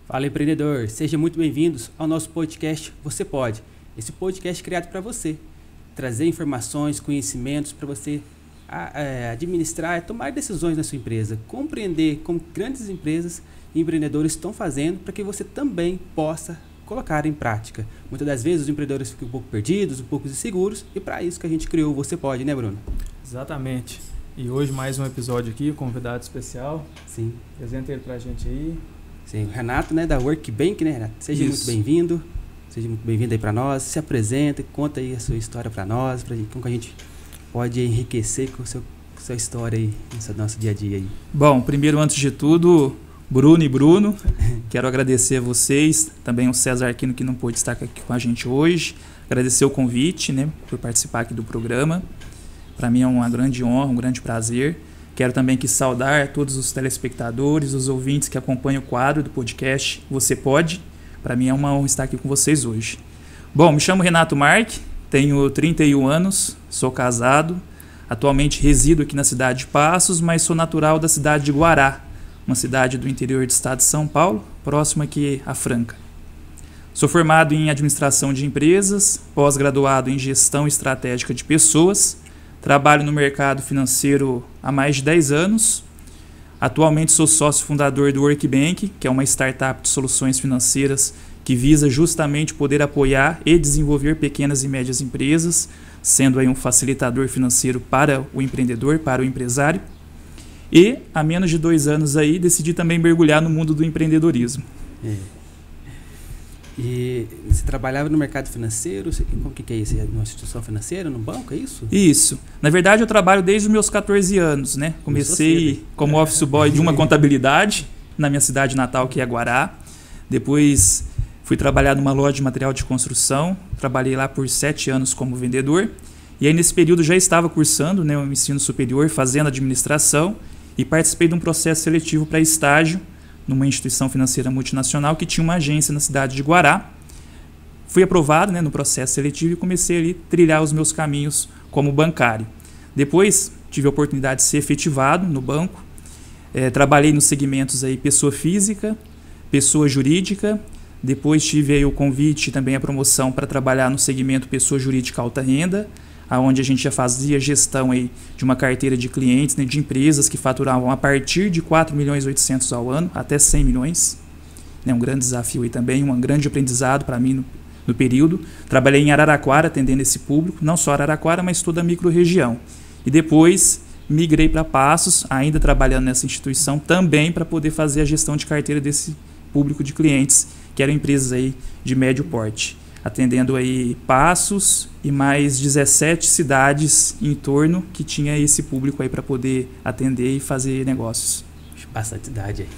Fala, empreendedor! Sejam muito bem-vindos ao nosso podcast Você Pode. Esse podcast criado para você, trazer informações, conhecimentos para você administrar, tomar decisões na sua empresa, compreender como grandes empresas e empreendedores estão fazendo para que você também possa colocar em prática. Muitas das vezes os empreendedores ficam um pouco perdidos, um pouco inseguros, e para isso que a gente criou o Você Pode, né, Bruno? Exatamente. E hoje mais um episódio aqui, convidado especial. Sim. Apresenta ele para a gente aí. Sim, o Renato, né, da Workbank, né, Renato? Seja muito bem-vindo. Seja muito bem-vindo aí para nós. Se apresenta, conta aí a sua história para nós, como que a gente pode enriquecer com sua história aí, no nosso dia a dia aí. Bom, primeiro, antes de tudo, Bruno e Bruno, quero agradecer a vocês, também o César Aquino, que não pôde estar aqui com a gente hoje, agradecer o convite, né, por participar aqui do programa. Para mim é uma grande honra, um grande prazer. Quero também aqui saudar todos os telespectadores, os ouvintes que acompanham o quadro do podcast Você Pode. Para mim é uma honra estar aqui com vocês hoje. Bom, me chamo Renato Marque, tenho 31 anos, sou casado, atualmente resido aqui na cidade de Passos, mas sou natural da cidade de Guará, uma cidade do interior do estado de São Paulo, próxima aqui a Franca. Sou formado em administração de empresas, pós-graduado em gestão estratégica de pessoas. Trabalho no mercado financeiro há mais de 10 anos. Atualmente sou sócio fundador do Workbank, que é uma startup de soluções financeiras que visa justamente poder apoiar e desenvolver pequenas e médias empresas, sendo aí um facilitador financeiro para o empreendedor, para o empresário. E há menos de 2 anos aí decidi também mergulhar no mundo do empreendedorismo. E você trabalhava no mercado financeiro, como que é isso? Numa instituição financeira, num banco, é isso? Isso. Na verdade, eu trabalho desde os meus 14 anos, né? Comecei como office boy de uma contabilidade na minha cidade natal, que é Guará. Depois fui trabalhar numa loja de material de construção. Trabalhei lá por 7 anos como vendedor. E aí, nesse período, já estava cursando, né, o ensino superior, fazendo administração. E participei de um processo seletivo para estágio numa instituição financeira multinacional que tinha uma agência na cidade de Guará. Fui aprovado, né, no processo seletivo e comecei ali a trilhar os meus caminhos como bancário. Depois tive a oportunidade de ser efetivado no banco. Trabalhei nos segmentos aí pessoa física, pessoa jurídica. Depois tive aí o convite e também a promoção para trabalhar no segmento pessoa jurídica alta renda, onde a gente já fazia gestão aí de uma carteira de clientes, né, de empresas que faturavam a partir de 4.800.000 ao ano até 100 milhões. É um grande desafio aí também, um grande aprendizado para mim no período. Trabalhei em Araraquara atendendo esse público, não só Araraquara, mas toda a micro-região. E depois migrei para Passos, ainda trabalhando nessa instituição, também para poder fazer a gestão de carteira desse público de clientes, que eram empresas aí de médio porte, atendendo aí Passos e mais 17 cidades em torno que tinha esse público aí para poder atender e fazer negócios. Bastante cidade aí.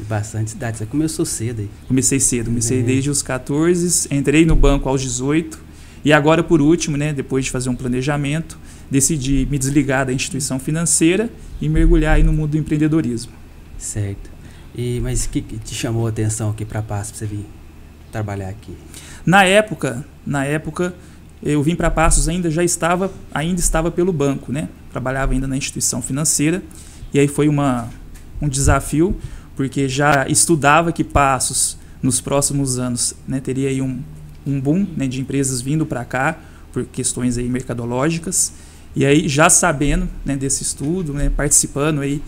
Bastante cidade. Você começou cedo aí. Comecei cedo, desde os 14, entrei no banco aos 18 e agora, por último, né, depois de fazer um planejamento, decidi me desligar da instituição financeira e mergulhar aí no mundo do empreendedorismo. Certo. Mas o que te chamou a atenção aqui para Passos, para você vir trabalhar aqui? Na época, eu vim para Passos ainda estava pelo banco, né? Trabalhava ainda na instituição financeira e aí foi um desafio, porque já estudava que Passos nos próximos anos, né, teria aí um boom, né, de empresas vindo para cá por questões aí mercadológicas, e aí já sabendo, né, desse estudo, né, participando aí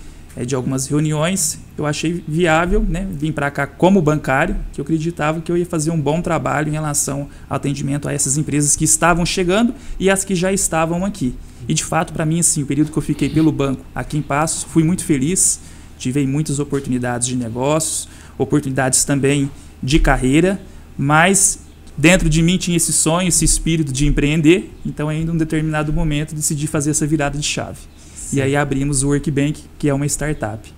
de algumas reuniões, eu achei viável, né, vir para cá como bancário, que eu acreditava que eu ia fazer um bom trabalho em relação ao atendimento a essas empresas que estavam chegando e as que já estavam aqui. E de fato, para mim, assim, o período que eu fiquei pelo banco aqui em Passos, fui muito feliz, tive muitas oportunidades de negócios, oportunidades também de carreira, mas dentro de mim tinha esse sonho, esse espírito de empreender, então ainda em um determinado momento decidi fazer essa virada de chave. Sim. E aí abrimos o Workbank, que é uma startup.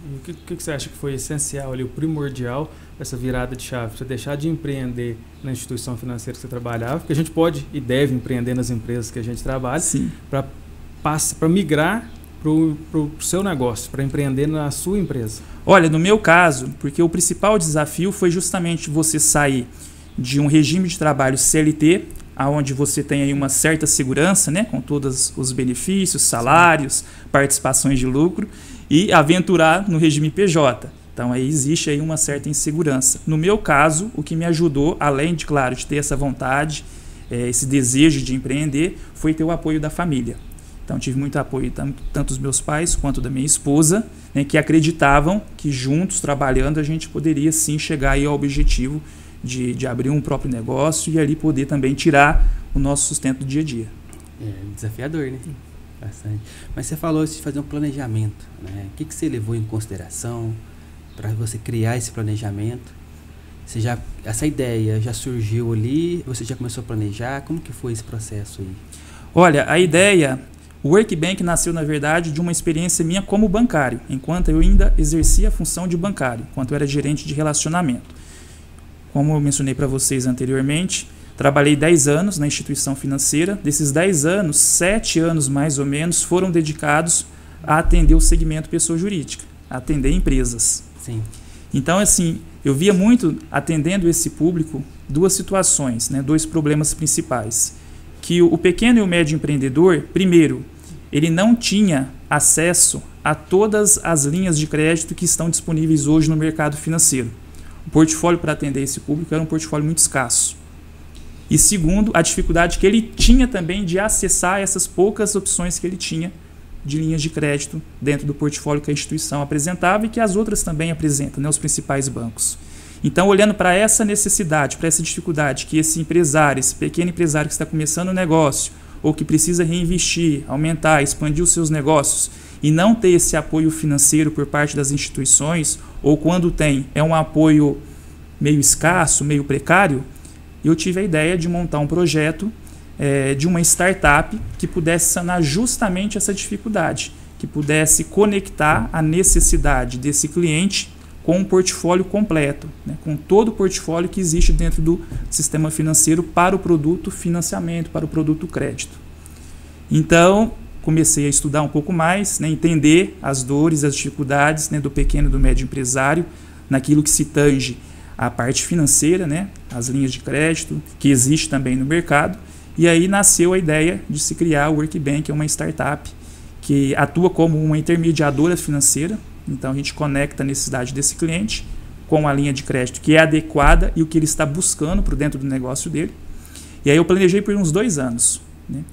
E o que você acha que foi essencial ali, o primordial, essa virada de chave? Você deixar de empreender na instituição financeira que você trabalhava, porque a gente pode e deve empreender nas empresas que a gente trabalha, para migrar para o seu negócio, para empreender na sua empresa. Olha, no meu caso, porque o principal desafio foi justamente você sair de um regime de trabalho CLT, onde você tem aí uma certa segurança, né, com todos os benefícios, salários, participações de lucro, e aventurar no regime PJ, Então aí existe aí uma certa insegurança. No meu caso, o que me ajudou, além de, claro, de ter essa vontade, esse desejo de empreender, foi ter o apoio da família. Então tive muito apoio tanto dos meus pais quanto da minha esposa, né, que acreditavam que juntos, trabalhando, a gente poderia sim chegar aí ao objetivo de abrir um próprio negócio e ali poder também tirar o nosso sustento do dia a dia. É desafiador, né? Bastante. Mas você falou de fazer um planejamento, né? O que você levou em consideração para você criar esse planejamento? Essa ideia já surgiu ali? Você já começou a planejar? Como que foi esse processo aí? Olha, a ideia, o Workbank nasceu, na verdade, de uma experiência minha como bancário, enquanto eu ainda exercia a função de bancário, enquanto eu era gerente de relacionamento. Como eu mencionei para vocês anteriormente, trabalhei 10 anos na instituição financeira. Desses 10 anos, 7 anos mais ou menos foram dedicados a atender o segmento pessoa jurídica, a atender empresas. Sim. Então, assim, eu via muito, atendendo esse público, duas situações, né, dois problemas principais. Que o pequeno e o médio empreendedor, primeiro, ele não tinha acesso a todas as linhas de crédito que estão disponíveis hoje no mercado financeiro. O portfólio para atender esse público era um portfólio muito escasso. E segundo, a dificuldade que ele tinha também de acessar essas poucas opções que ele tinha de linhas de crédito dentro do portfólio que a instituição apresentava e que as outras também apresentam, né, os principais bancos. Então, olhando para essa necessidade, para essa dificuldade que esse empresário, esse pequeno empresário que está começando um negócio ou que precisa reinvestir, aumentar, expandir os seus negócios e não ter esse apoio financeiro por parte das instituições, ou quando tem, é um apoio meio escasso, meio precário, eu tive a ideia de montar um projeto de uma startup que pudesse sanar justamente essa dificuldade, que pudesse conectar a necessidade desse cliente com um portfólio completo, né, com todo o portfólio que existe dentro do sistema financeiro para o produto financiamento, para o produto crédito. Então, comecei a estudar um pouco mais, né, entender as dores, as dificuldades, né, do pequeno e do médio empresário, naquilo que se tange a parte financeira, né, as linhas de crédito, que existe também no mercado. E aí nasceu a ideia de se criar o Workbank, que é uma startup que atua como uma intermediadora financeira. Então a gente conecta a necessidade desse cliente com a linha de crédito que é adequada e o que ele está buscando por dentro do negócio dele. E aí eu planejei por uns 2 anos. Né?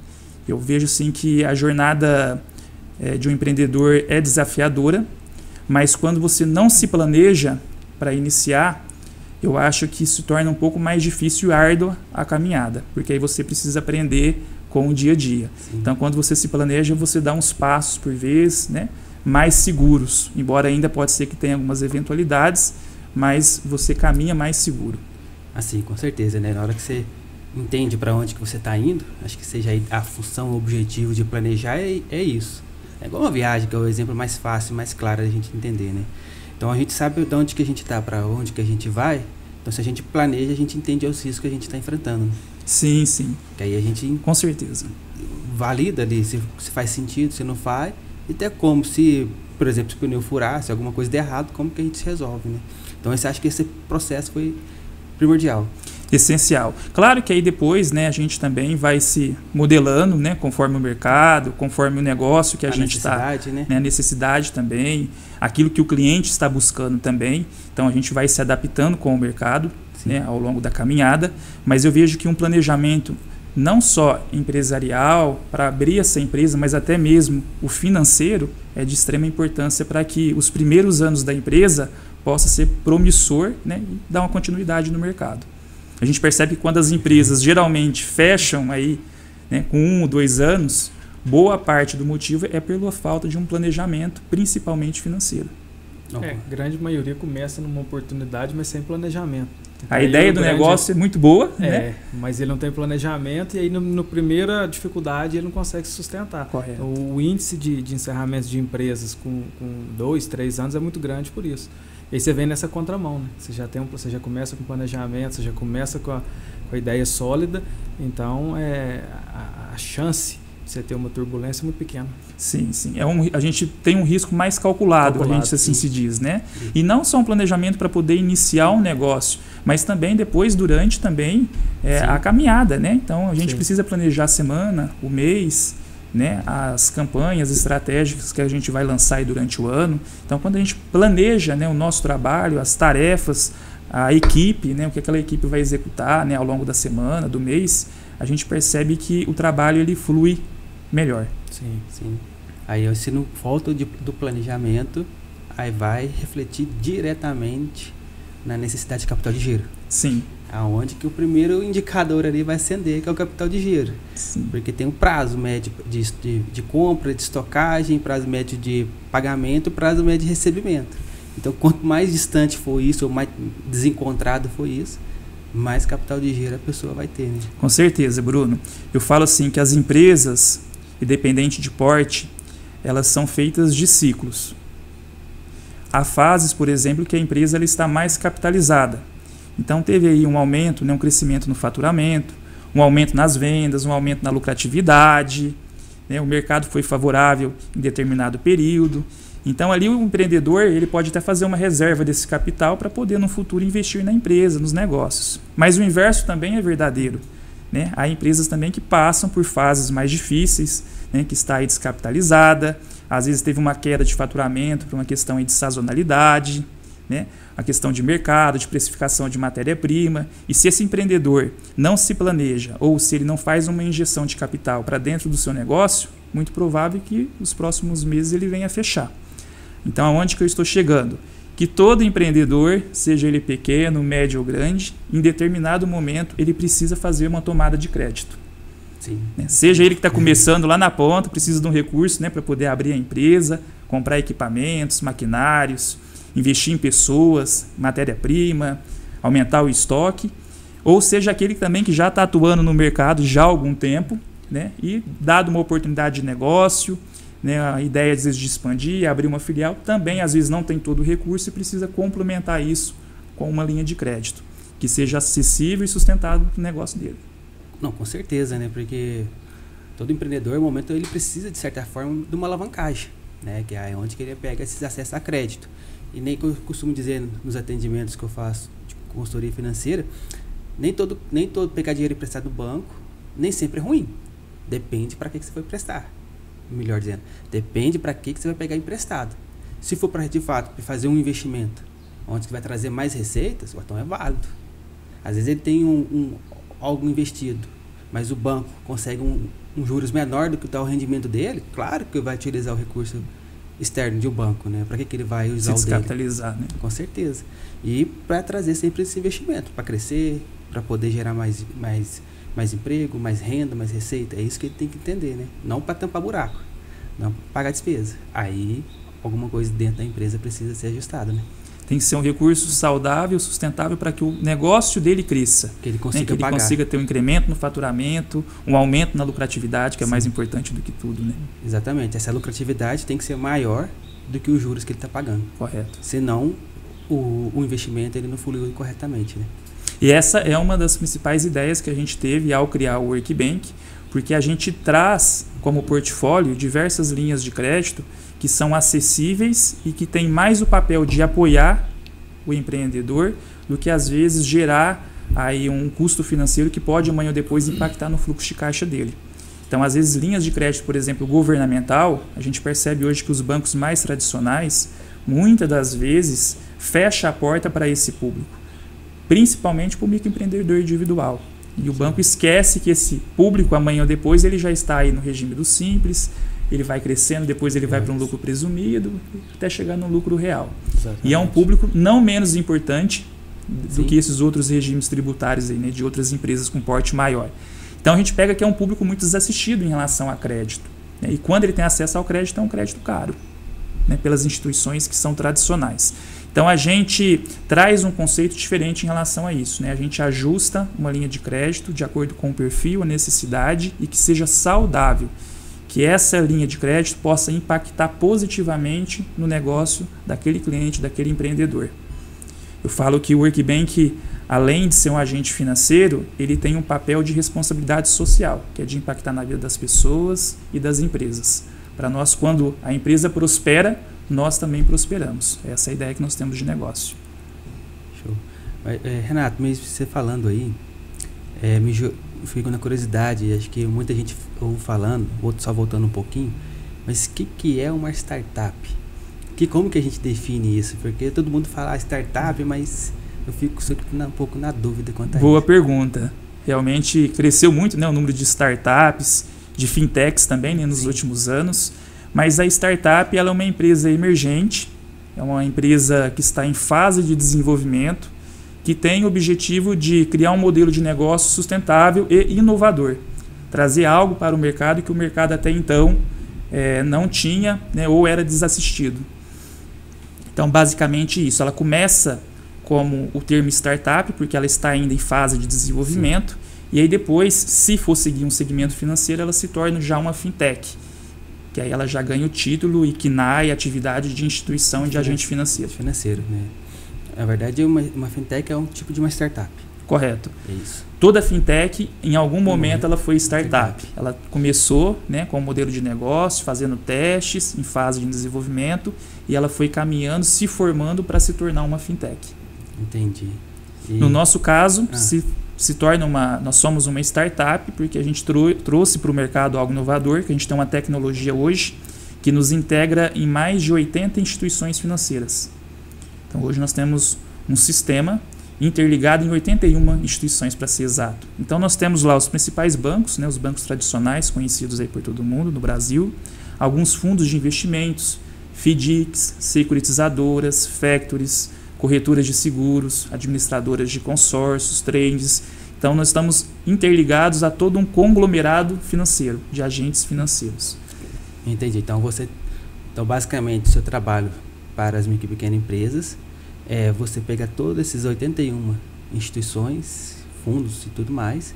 Eu vejo assim que a jornada de um empreendedor é desafiadora, mas quando você não se planeja para iniciar, eu acho que se torna um pouco mais difícil e árdua a caminhada, porque aí você precisa aprender com o dia a dia. Sim. Então, quando você se planeja, você dá uns passos por vez, né, mais seguros, embora ainda pode ser que tenha algumas eventualidades, mas você caminha mais seguro. Assim, com certeza, né? Na hora que você entende para onde que você está indo, acho que seja a função, o objetivo de planejar é isso. É igual uma viagem, que é o exemplo mais fácil, mais claro da gente entender, né? Então a gente sabe de onde que a gente está, para onde que a gente vai. Então se a gente planeja, a gente entende os riscos que a gente está enfrentando. Sim, sim. Que aí a gente com certeza valida ali se faz sentido, se não faz. E até como se, por exemplo, se o pneu furar, se alguma coisa der errado, como que a gente se resolve, né? Então eu acho que esse processo foi primordial. Essencial. Claro que aí depois, né, a gente também vai se modelando, né, conforme o mercado, conforme o negócio que a gente está, né, a necessidade também, aquilo que o cliente está buscando também. Então a gente vai se adaptando com o mercado, né, ao longo da caminhada. Mas eu vejo que um planejamento não só empresarial para abrir essa empresa, mas até mesmo o financeiro é de extrema importância para que os primeiros anos da empresa possa ser promissor, né, e dar uma continuidade no mercado. A gente percebe que quando as empresas geralmente fecham aí, né, com 1 ou 2 anos, boa parte do motivo é pela falta de um planejamento, principalmente financeiro. Grande maioria começa numa oportunidade, mas sem planejamento. Então, a ideia do negócio é muito boa, né? Mas ele não tem planejamento e aí no primeira dificuldade ele não consegue se sustentar. Correto. O índice de encerramento de empresas com 2, 3 anos é muito grande por isso. E aí você vem nessa contramão, né? Você já começa com planejamento, você já começa com a ideia sólida, então a chance de você ter uma turbulência é muito pequena. Sim, sim. A gente tem um risco mais calculado, a gente assim se diz, né? Sim. E não só um planejamento para poder iniciar um negócio, mas também depois, durante também a caminhada, né? Então a gente precisa planejar a semana, o mês, né, as campanhas estratégicas que a gente vai lançar aí durante o ano. Então, quando a gente planeja, né, o nosso trabalho, as tarefas, a equipe, né, o que aquela equipe vai executar, né, ao longo da semana, do mês, a gente percebe que o trabalho ele flui melhor. Sim, sim. Aí, se não falta do planejamento, aí vai refletir diretamente na necessidade de capital de giro. Sim. Aonde que o primeiro indicador ali vai acender, que é o capital de giro. Sim. Porque tem um prazo médio de compra, de estocagem, prazo médio de pagamento, prazo médio de recebimento. Então, quanto mais distante for isso, ou mais desencontrado for isso, mais capital de giro a pessoa vai ter, né? Com certeza, Bruno. Eu falo assim que as empresas, independente de porte, elas são feitas de ciclos. Há fases, por exemplo, que a empresa ela está mais capitalizada. Então teve aí um aumento, né, um crescimento no faturamento, um aumento nas vendas, um aumento na lucratividade, né, o mercado foi favorável em determinado período. Então ali o empreendedor ele pode até fazer uma reserva desse capital para poder no futuro investir na empresa, nos negócios. Mas o inverso também é verdadeiro, né? Há empresas também que passam por fases mais difíceis, né, que está aí descapitalizada, às vezes teve uma queda de faturamento por uma questão aí de sazonalidade, né? A questão de mercado, de precificação de matéria-prima. E se esse empreendedor não se planeja ou se ele não faz uma injeção de capital para dentro do seu negócio, muito provável que nos próximos meses ele venha a fechar. Então, aonde que eu estou chegando? Que todo empreendedor, seja ele pequeno, médio ou grande, em determinado momento ele precisa fazer uma tomada de crédito. Sim. Seja ele que está começando lá na ponta, precisa de um recurso, né, para poder abrir a empresa, comprar equipamentos, maquinários, investir em pessoas, matéria-prima, aumentar o estoque, ou seja aquele também que já está atuando no mercado já há algum tempo, né, e dado uma oportunidade de negócio, né, a ideia às vezes de expandir, abrir uma filial, também às vezes não tem todo o recurso e precisa complementar isso com uma linha de crédito que seja acessível e sustentável para o negócio dele. Não, com certeza, né, porque todo empreendedor, no momento, ele precisa de certa forma de uma alavancagem, né, que é onde que ele pega esses acessos a crédito. E nem que eu costumo dizer nos atendimentos que eu faço de consultoria financeira, nem todo pegar dinheiro emprestado no banco, nem sempre é ruim. Depende para que você foi prestar. Melhor dizendo, depende para que você vai pegar emprestado. Se for para de fato fazer um investimento onde vai trazer mais receitas, então é válido. Às vezes ele tem algo investido, mas o banco consegue um juros menor do que está o rendimento dele, claro que vai utilizar o recurso externo de um banco, né? Para que ele vai usar o dele? Descapitalizar, né? Com certeza. E para trazer sempre esse investimento, para crescer, para poder gerar mais emprego, mais renda, mais receita. É isso que ele tem que entender, né? Não para tampar buraco, não para pagar despesa. Aí alguma coisa dentro da empresa precisa ser ajustada, né? Tem que ser um recurso saudável, sustentável para que o negócio dele cresça. Que ele consiga, né? Que ele pagar. Consiga ter um incremento no faturamento, um aumento na lucratividade, que é mais importante do que tudo, né? Exatamente. Essa lucratividade tem que ser maior do que os juros que ele está pagando. Correto. Senão, o investimento ele não fluiu corretamente, né? E essa é uma das principais ideias que a gente teve ao criar o Workbank, porque a gente traz como portfólio diversas linhas de crédito que são acessíveis e que têm mais o papel de apoiar o empreendedor do que às vezes gerar aí um custo financeiro que pode amanhã ou depois impactar no fluxo de caixa dele. Então, às vezes, linhas de crédito, por exemplo, governamental, a gente percebe hoje que os bancos mais tradicionais, muitas das vezes, fecham a porta para esse público, principalmente para o microempreendedor individual. E o banco esquece que esse público, amanhã ou depois, ele já está aí no regime do simples, ele vai crescendo, depois ele vai para um lucro presumido, até chegar no lucro real. Exatamente. E é um público não menos importante do que esses outros regimes tributários aí, né, de outras empresas com porte maior. Então a gente pega que é um público muito desassistido em relação a crédito, né, e quando ele tem acesso ao crédito, é um crédito caro, né, pelas instituições que são tradicionais. Então a gente traz um conceito diferente em relação a isso, né? A gente ajusta uma linha de crédito de acordo com o perfil, a necessidade e que seja saudável, que essa linha de crédito possa impactar positivamente no negócio daquele cliente, daquele empreendedor. Eu falo que o Workbank, além de ser um agente financeiro, ele tem um papel de responsabilidade social, que é de impactar na vida das pessoas e das empresas. Para nós, quando a empresa prospera, nós também prosperamos. Essa é a ideia que nós temos de negócio. Show. Renato, mas você falando aí, fico na curiosidade, acho que muita gente ouve falando, outro só voltando um pouquinho, mas o que é uma startup? Como que a gente define isso? Porque todo mundo fala startup, mas eu fico um pouco na dúvida quanto a isso. Boa pergunta. Realmente cresceu muito, né, o número de startups, de fintechs também, né, nos últimos anos. Mas a startup ela é uma empresa emergente, é uma empresa que está em fase de desenvolvimento, que tem o objetivo de criar um modelo de negócio sustentável e inovador. Trazer algo para o mercado que o mercado até então não tinha, né, ou era desassistido. Então, basicamente isso. Ela começa como o termo startup, porque ela está ainda em fase de desenvolvimento. Sim. E aí depois, se for seguir um segmento financeiro, ela se torna já uma fintech. Que aí ela já ganha o título e KNAI, atividade de instituição de agente financeiro. Financeiro, né? Na verdade, uma fintech é um tipo de uma startup. Correto. É isso. Toda fintech, em algum momento, ela foi startup. Ela começou, né, com um modelo de negócio, fazendo testes, em fase de desenvolvimento, e ela foi caminhando, se formando para se tornar uma fintech. Entendi. No nosso caso, se torna nós somos uma startup, porque a gente trouxe para o mercado algo inovador, que a gente tem uma tecnologia hoje que nos integra em mais de 80 instituições financeiras. Então, hoje nós temos um sistema interligado em 81 instituições, para ser exato. Então, nós temos lá os principais bancos, né, os bancos tradicionais, conhecidos aí por todo mundo, no Brasil, alguns fundos de investimentos, FDICs, securitizadoras, factories, corretoras de seguros, administradoras de consórcios, trades. Então, nós estamos interligados a todo um conglomerado financeiro, de agentes financeiros. Entendi. Então, basicamente, o seu trabalho para as micro e pequenas empresas você pega todos esses 81 instituições, fundos e tudo mais,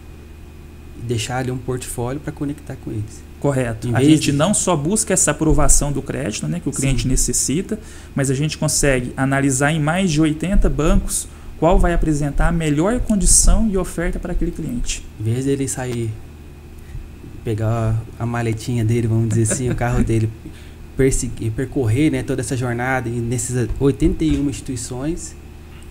e deixar ali um portfólio para conectar com eles. Correto. A gente não só busca essa aprovação do crédito, né, que o cliente necessita, mas a gente consegue analisar em mais de 80 bancos qual vai apresentar a melhor condição e oferta para aquele cliente. Em vez dele sair, pegar a maletinha dele, vamos dizer assim, o carro dele, percorrer, né, toda essa jornada e nessas 81 instituições,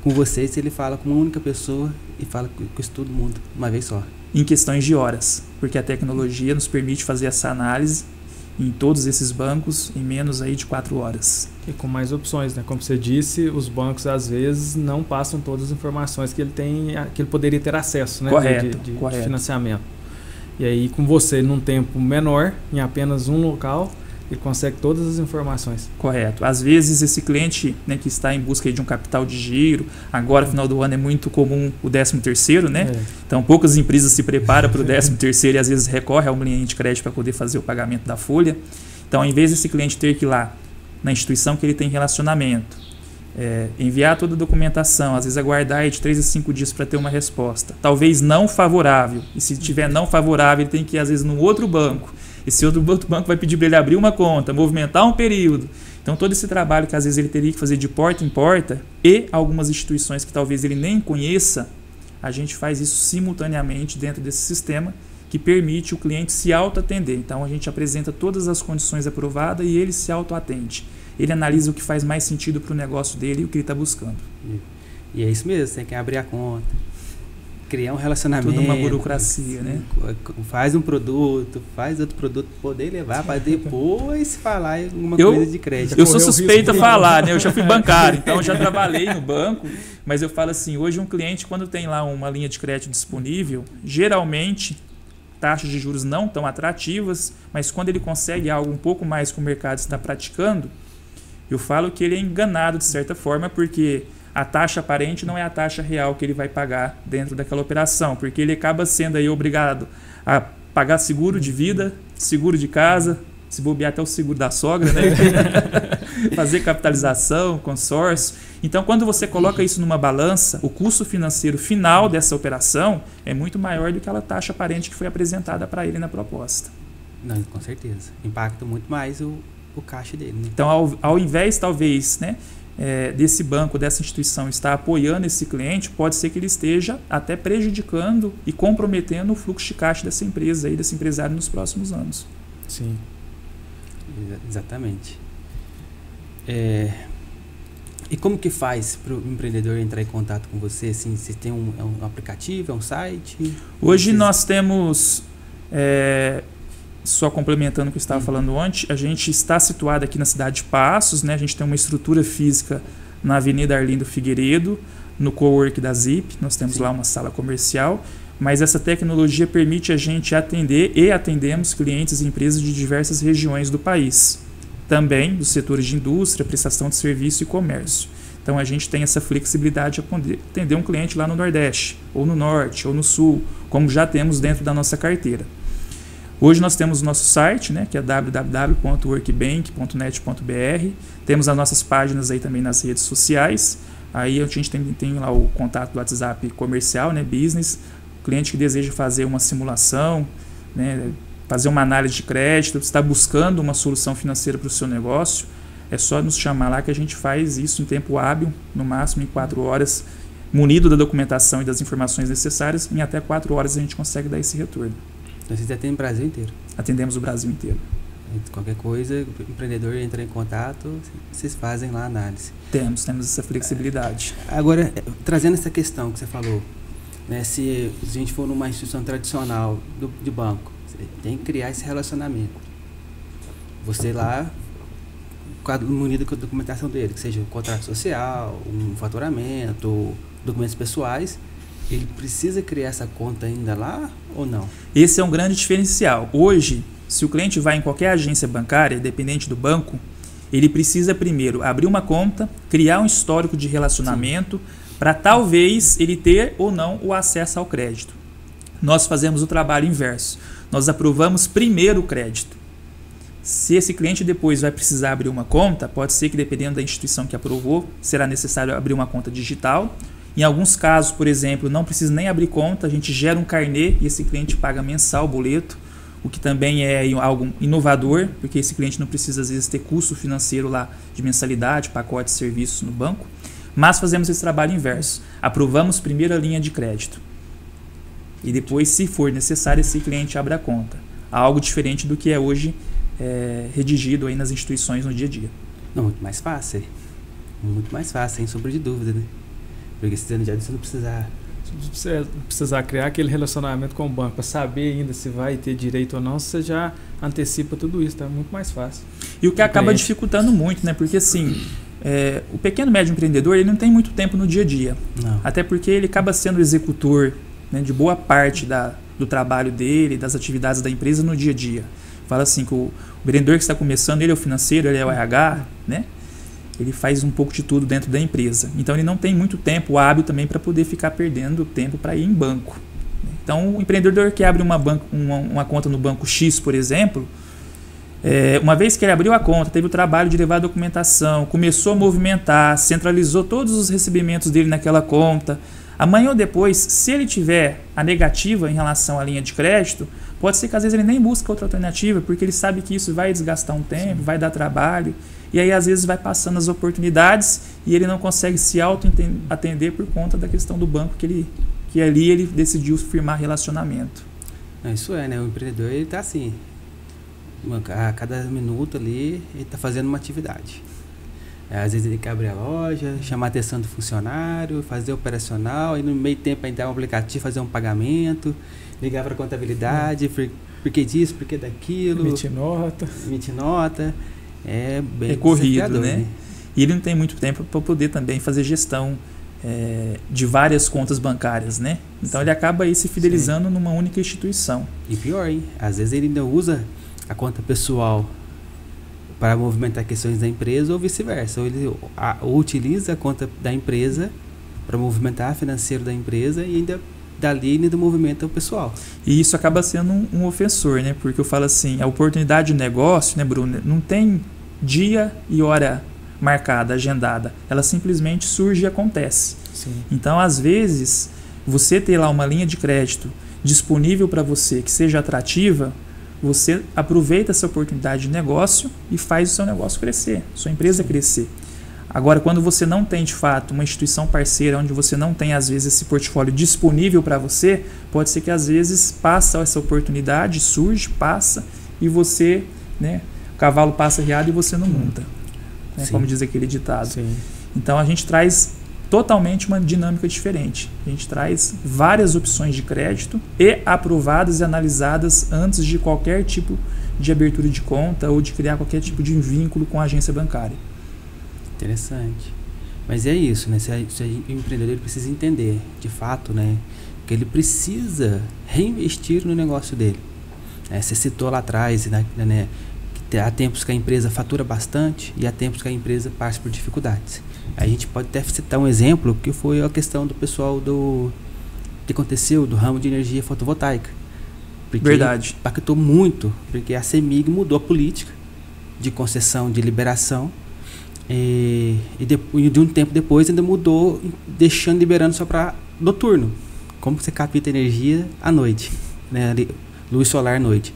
com vocês ele fala com uma única pessoa e fala com isso todo mundo, uma vez só. Em questões de horas, porque a tecnologia nos permite fazer essa análise em todos esses bancos em menos aí de 4 horas. E com mais opções, né? Como você disse, os bancos às vezes não passam todas as informações que ele poderia ter acesso, né? Correto, de correto. financiamento. E aí com você, num tempo menor, em apenas um local, ele consegue todas as informações. Correto. Às vezes esse cliente, né, que está em busca de um capital de giro, agora final do ano é muito comum o 13º, né? Então poucas empresas se preparam para o 13º e às vezes recorre ao linha de crédito para poder fazer o pagamento da folha. Então, ao invés desse cliente ter que ir lá na instituição que ele tem relacionamento, enviar toda a documentação, às vezes aguardar de 3 a 5 dias para ter uma resposta, talvez não favorável, e se tiver não favorável ele tem que ir às vezes num outro banco. Esse outro banco vai pedir para ele abrir uma conta, movimentar um período. Então, todo esse trabalho que às vezes ele teria que fazer de porta em porta e algumas instituições que talvez ele nem conheça, a gente faz isso simultaneamente dentro desse sistema que permite o cliente se auto-atender. Então, a gente apresenta todas as condições aprovadas e ele se auto-atende. Ele analisa o que faz mais sentido para o negócio dele e o que ele está buscando. E é isso mesmo, você tem que abrir a conta, criar um relacionamento. Toda uma burocracia, né? Faz um produto, faz outro produto, poder levar para depois falar alguma coisa de crédito. Eu sou suspeito a falar, né? Eu já fui bancário, então eu já trabalhei no banco, mas eu falo assim, hoje um cliente quando tem lá uma linha de crédito disponível, geralmente taxas de juros não tão atrativas, mas quando ele consegue algo um pouco mais que o mercado está praticando, eu falo que ele é enganado de certa forma, porque a taxa aparente não é a taxa real que ele vai pagar dentro daquela operação, porque ele acaba sendo aí obrigado a pagar seguro de vida, seguro de casa, se bobear até o seguro da sogra, né? Fazer capitalização, consórcio. Então, quando você coloca isso numa balança, o custo financeiro final dessa operação é muito maior do que aquela taxa aparente que foi apresentada para ele na proposta. Não, com certeza. Impacta muito mais o caixa dele. Né? Então, ao invés, talvez, né, desse banco, dessa instituição estar apoiando esse cliente, pode ser que ele esteja até prejudicando e comprometendo o fluxo de caixa dessa empresa e desse empresário nos próximos anos. Sim. Exatamente. E como que faz para o empreendedor entrar em contato com você? Assim, você tem um aplicativo, é um site? Hoje nós temos, só complementando o que eu estava falando antes, a gente está situado aqui na cidade de Passos, né? A gente tem uma estrutura física na Avenida Arlindo Figueiredo, no cowork da Zip, nós temos lá uma sala comercial, mas essa tecnologia permite a gente atender e atendemos clientes e empresas de diversas regiões do país. Também dos setores de indústria, prestação de serviço e comércio. Então a gente tem essa flexibilidade de poder atender um cliente lá no Nordeste, ou no Norte, ou no Sul, como já temos dentro da nossa carteira. Hoje nós temos o nosso site, né, que é www.workbank.net.br. Temos as nossas páginas aí também nas redes sociais. Aí a gente tem lá o contato do WhatsApp comercial, né, business. O cliente que deseja fazer uma simulação, né, fazer uma análise de crédito, está buscando uma solução financeira para o seu negócio, é só nos chamar lá que a gente faz isso em tempo hábil, no máximo em 4 horas, munido da documentação e das informações necessárias, em até 4 horas a gente consegue dar esse retorno. Então vocês atendem o Brasil inteiro? Atendemos o Brasil inteiro. Qualquer coisa, o empreendedor entra em contato, vocês fazem lá a análise. Temos essa flexibilidade. Agora, trazendo essa questão que você falou, né, se a gente for numa instituição tradicional de banco, tem que criar esse relacionamento. Você lá, munido com a documentação dele, que seja um contrato social, um faturamento, documentos pessoais, ele precisa criar essa conta ainda lá ou não? Esse é um grande diferencial. Hoje, se o cliente vai em qualquer agência bancária, independente do banco, ele precisa primeiro abrir uma conta, criar um histórico de relacionamento, para talvez ele ter ou não o acesso ao crédito. Nós fazemos o trabalho inverso. Nós aprovamos primeiro o crédito. Se esse cliente depois vai precisar abrir uma conta, pode ser que dependendo da instituição que aprovou, será necessário abrir uma conta digital. Em alguns casos, por exemplo, não precisa nem abrir conta, a gente gera um carnê e esse cliente paga mensal o boleto, o que também é algo inovador, porque esse cliente não precisa às vezes ter custo financeiro lá de mensalidade, pacote de serviços no banco. Mas fazemos esse trabalho inverso. Aprovamos primeiro a linha de crédito. E depois, se for necessário, esse cliente abre a conta. Algo diferente do que é hoje redigido aí nas instituições no dia a dia. Não, muito mais fácil. Muito mais fácil, sem sombra de dúvida, né? Porque se você não precisar criar aquele relacionamento com o banco para saber ainda se vai ter direito ou não, você já antecipa tudo isso, tá muito mais fácil. E o que acaba dificultando muito, né? Porque assim, o pequeno e médio empreendedor ele não tem muito tempo no dia a dia. Não. Até porque ele acaba sendo o executor, né, de boa parte do trabalho dele, das atividades da empresa no dia a dia. Fala assim que o empreendedor que está começando, ele é o financeiro, ele é o RH, né? Ele faz um pouco de tudo dentro da empresa. Então ele não tem muito tempo hábil também para poder ficar perdendo tempo para ir em banco. Então o empreendedor que abre uma conta no banco X, por exemplo, uma vez que ele abriu a conta, teve o trabalho de levar a documentação, começou a movimentar, centralizou todos os recebimentos dele naquela conta. Amanhã ou depois, se ele tiver a negativa em relação à linha de crédito, pode ser que às vezes ele nem busque outra alternativa, porque ele sabe que isso vai desgastar um tempo, vai dar trabalho. E aí, às vezes, vai passando as oportunidades e ele não consegue se auto-atender por conta da questão do banco que ali ele decidiu firmar relacionamento. Isso né? O empreendedor, ele está assim, a cada minuto ali, ele está fazendo uma atividade. Às vezes ele quer abrir a loja, chamar a atenção do funcionário, fazer operacional, e no meio tempo ainda um aplicativo, fazer um pagamento, ligar para a contabilidade, por que disso, por que daquilo. Emitir nota. É bem corrido, né? E ele não tem muito tempo para poder também fazer gestão de várias contas bancárias, né? Então ele acaba aí se fidelizando numa única instituição. E pior, hein? Às vezes ele ainda usa a conta pessoal para movimentar questões da empresa ou vice-versa. Ou ele utiliza a conta da empresa para movimentar financeiro da empresa e ainda dali ainda movimenta o pessoal. E isso acaba sendo um ofensor, né? Porque eu falo assim, a oportunidade de negócio, né, Bruno, não tem dia e hora marcada, agendada. Ela simplesmente surge e acontece. Sim. Então, às vezes, você ter lá uma linha de crédito disponível para você que seja atrativa, você aproveita essa oportunidade de negócio e faz o seu negócio crescer, sua empresa crescer. Agora, quando você não tem, de fato, uma instituição parceira, onde você não tem, às vezes, esse portfólio disponível para você, pode ser que, às vezes, passa essa oportunidade, surge, passa, e você, né, o cavalo passa riado e você não monta, né, como diz aquele ditado. Sim. Então a gente traz totalmente uma dinâmica diferente. A gente traz várias opções de crédito e aprovadas e analisadas antes de qualquer tipo de abertura de conta ou de criar qualquer tipo de vínculo com a agência bancária. Interessante. Mas é isso, né? Se o empreendedor precisa entender, de fato, né, que ele precisa reinvestir no negócio dele. Você citou lá atrás, né, que há tempos que a empresa fatura bastante e há tempos que a empresa passa por dificuldades. A gente pode até citar um exemplo, que foi a questão do pessoal que aconteceu do ramo de energia fotovoltaica. Porque Verdade. impactou muito, porque a CEMIG mudou a política de concessão de liberação e de um tempo depois ainda mudou, liberando só para noturno. Como você capta energia à noite, né? Luz solar à noite.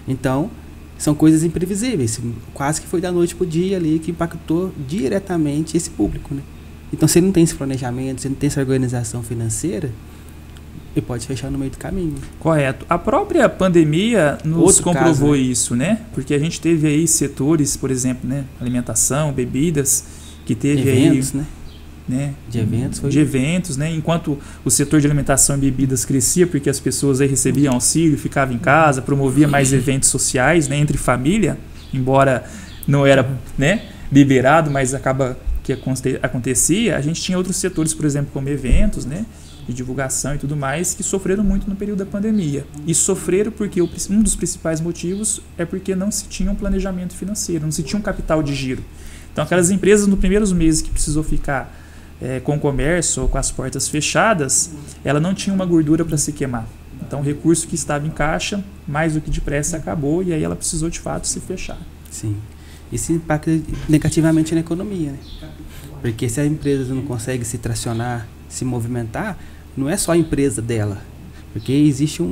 Então, são coisas imprevisíveis. Quase que foi da noite para o dia ali que impactou diretamente esse público, né? Então, se ele não tem esse planejamento, se ele não tem essa organização financeira, ele pode fechar no meio do caminho. Correto. A própria pandemia nos comprovou isso, né? Porque a gente teve aí setores, por exemplo, né? Alimentação, bebidas, que teve eventos, aí... né? De eventos, né? Enquanto o setor de alimentação e bebidas crescia, porque as pessoas aí recebiam auxílio, ficavam em casa, promovia mais eventos sociais, né? Entre família, embora não era, né, liberado, mas acaba que acontecia. A gente tinha outros setores, por exemplo, como eventos, né, de divulgação e tudo mais, que sofreram muito no período da pandemia. E sofreram porque um dos principais motivos é porque não se tinha um planejamento financeiro, não se tinha um capital de giro. Então, aquelas empresas, nos primeiros meses que precisou ficar com o comércio ou com as portas fechadas, ela não tinha uma gordura para se queimar. Então, o recurso que estava em caixa, mais do que depressa, acabou e aí ela precisou, de fato, se fechar. Sim. Isso impacta negativamente na economia, né? Porque se a empresa não consegue se tracionar, se movimentar, não é só a empresa dela. Porque existe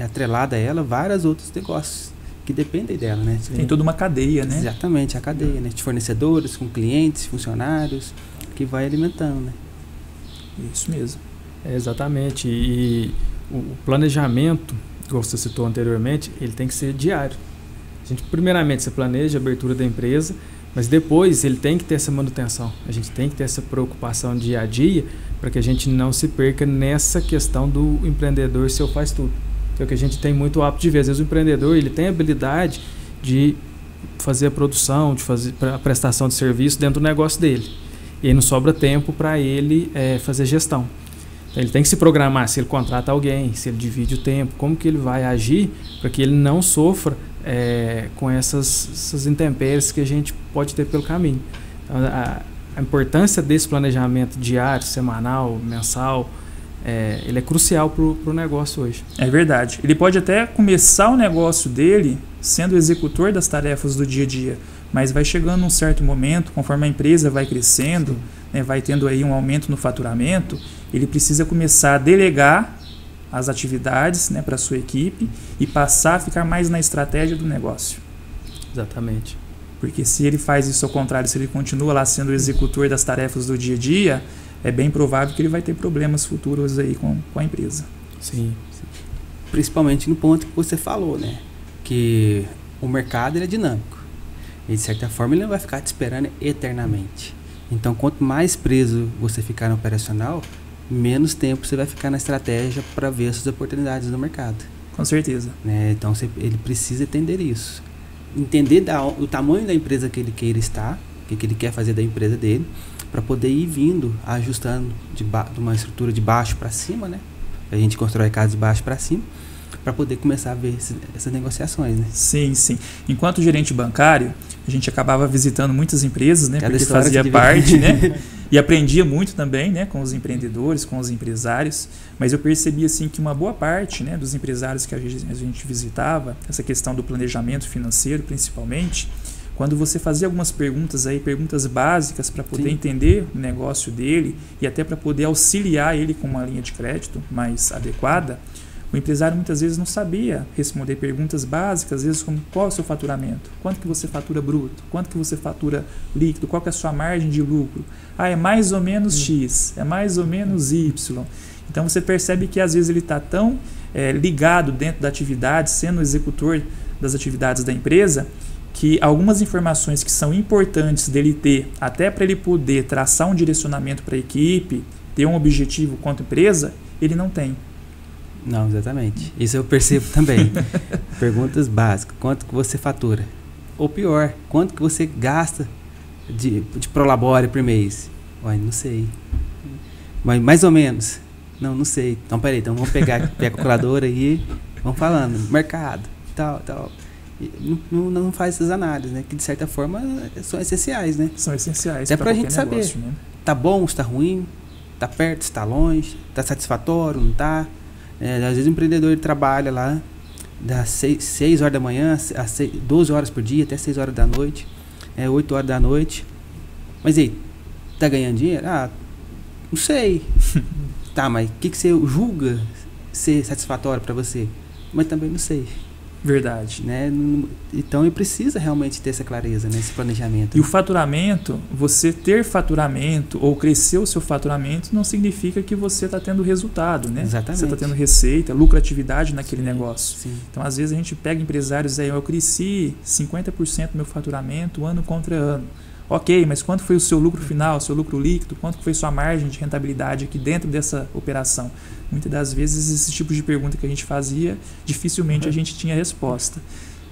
atrelada a ela vários outros negócios que dependem dela, né? Tem toda uma cadeia, né? Exatamente, a cadeia, né? De fornecedores, com clientes, funcionários, que vai alimentando, né? Isso mesmo. Exatamente. E o planejamento, como você citou anteriormente, ele tem que ser diário. Primeiramente, você planeja a abertura da empresa, mas depois ele tem que ter essa manutenção. A gente tem que ter essa preocupação dia a dia para que a gente não se perca nessa questão do empreendedor ser o faz tudo. Que é o que a gente tem muito hábito de ver. Às vezes o empreendedor ele tem a habilidade de fazer a produção, de fazer a prestação de serviço dentro do negócio dele. E aí não sobra tempo para ele fazer gestão. Então, ele tem que se programar, se ele contrata alguém, se ele divide o tempo, como que ele vai agir para que ele não sofra com essas intempéries que a gente pode ter pelo caminho. Então, a importância desse planejamento diário, semanal, mensal, ele é crucial para o negócio hoje. É verdade. Ele pode até começar o negócio dele sendo executor das tarefas do dia a dia, mas vai chegando um certo momento, conforme a empresa vai crescendo, né, vai tendo aí um aumento no faturamento, ele precisa começar a delegar as atividades, né, para a sua equipe e passar a ficar mais na estratégia do negócio. Exatamente. Porque se ele faz isso ao contrário, se ele continua lá sendo o executor das tarefas do dia a dia, é bem provável que ele vai ter problemas futuros aí com a empresa. Sim. Principalmente no ponto que você falou, né? Que o mercado ele é dinâmico. E de certa forma ele não vai ficar te esperando eternamente. Então, quanto mais preso você ficar no operacional, menos tempo você vai ficar na estratégia para ver essas oportunidades no mercado. Com certeza. Né? Então, ele precisa entender isso. Entender o tamanho da empresa que ele queira estar, o que ele quer fazer da empresa dele, para poder ir vindo, ajustando de uma estrutura de baixo para cima, né? A gente constrói casa de baixo para cima, para poder começar a ver essas negociações, né? Sim, sim. Enquanto gerente bancário, a gente acabava visitando muitas empresas, né? Cada porque fazia parte, né? E aprendia muito também, né? Com os empreendedores, com os empresários. Mas eu percebi, assim, que uma boa parte, né, dos empresários que a gente visitava, essa questão do planejamento financeiro, principalmente, quando você fazia algumas perguntas aí, perguntas básicas para poder entender o negócio dele e até para poder auxiliar ele com uma linha de crédito mais adequada, o empresário muitas vezes não sabia responder perguntas básicas, às vezes como qual é o seu faturamento, quanto que você fatura bruto, quanto que você fatura líquido, qual que é a sua margem de lucro, é mais ou menos X, é mais ou menos Y. Então você percebe que às vezes ele está tão ligado dentro da atividade, sendo o executor das atividades da empresa, que algumas informações que são importantes dele ter, até para ele poder traçar um direcionamento para a equipe, ter um objetivo quanto empresa, ele não tem. Não, exatamente. Isso eu percebo também. Perguntas básicas. Quanto que você fatura? Ou pior, quanto que você gasta de prolabore por mês? Ué, não sei. Mas mais ou menos. Não sei. Então, peraí. Então, vamos pegar a calculadora aí. Vamos falando. Mercado, tal. Não faz essas análises, né? Que, de certa forma, são essenciais, né? São essenciais. Até pra gente saber. Negócio, né? Tá bom, está ruim? Tá perto, está longe? Tá satisfatório, não tá? Às vezes o empreendedor trabalha lá das 6 horas da manhã, 12 horas por dia, até 6 horas da noite, 8 horas da noite. Mas aí, tá ganhando dinheiro? Não sei. Tá, mas o que você julga ser satisfatório para você? Mas também não sei. Verdade. Né? Então, ele precisa realmente ter essa clareza, né? Esse planejamento. E o faturamento, você ter faturamento ou crescer o seu faturamento não significa que você está tendo resultado, né? Exatamente. Você está tendo receita, lucratividade naquele negócio. Sim. Então, às vezes, a gente pega empresários aí, eu cresci 50% do meu faturamento ano contra ano. Ok, mas quanto foi o seu lucro final, o seu lucro líquido? Quanto foi sua margem de rentabilidade aqui dentro dessa operação? Muitas das vezes, esse tipo de pergunta que a gente fazia, dificilmente a gente tinha resposta.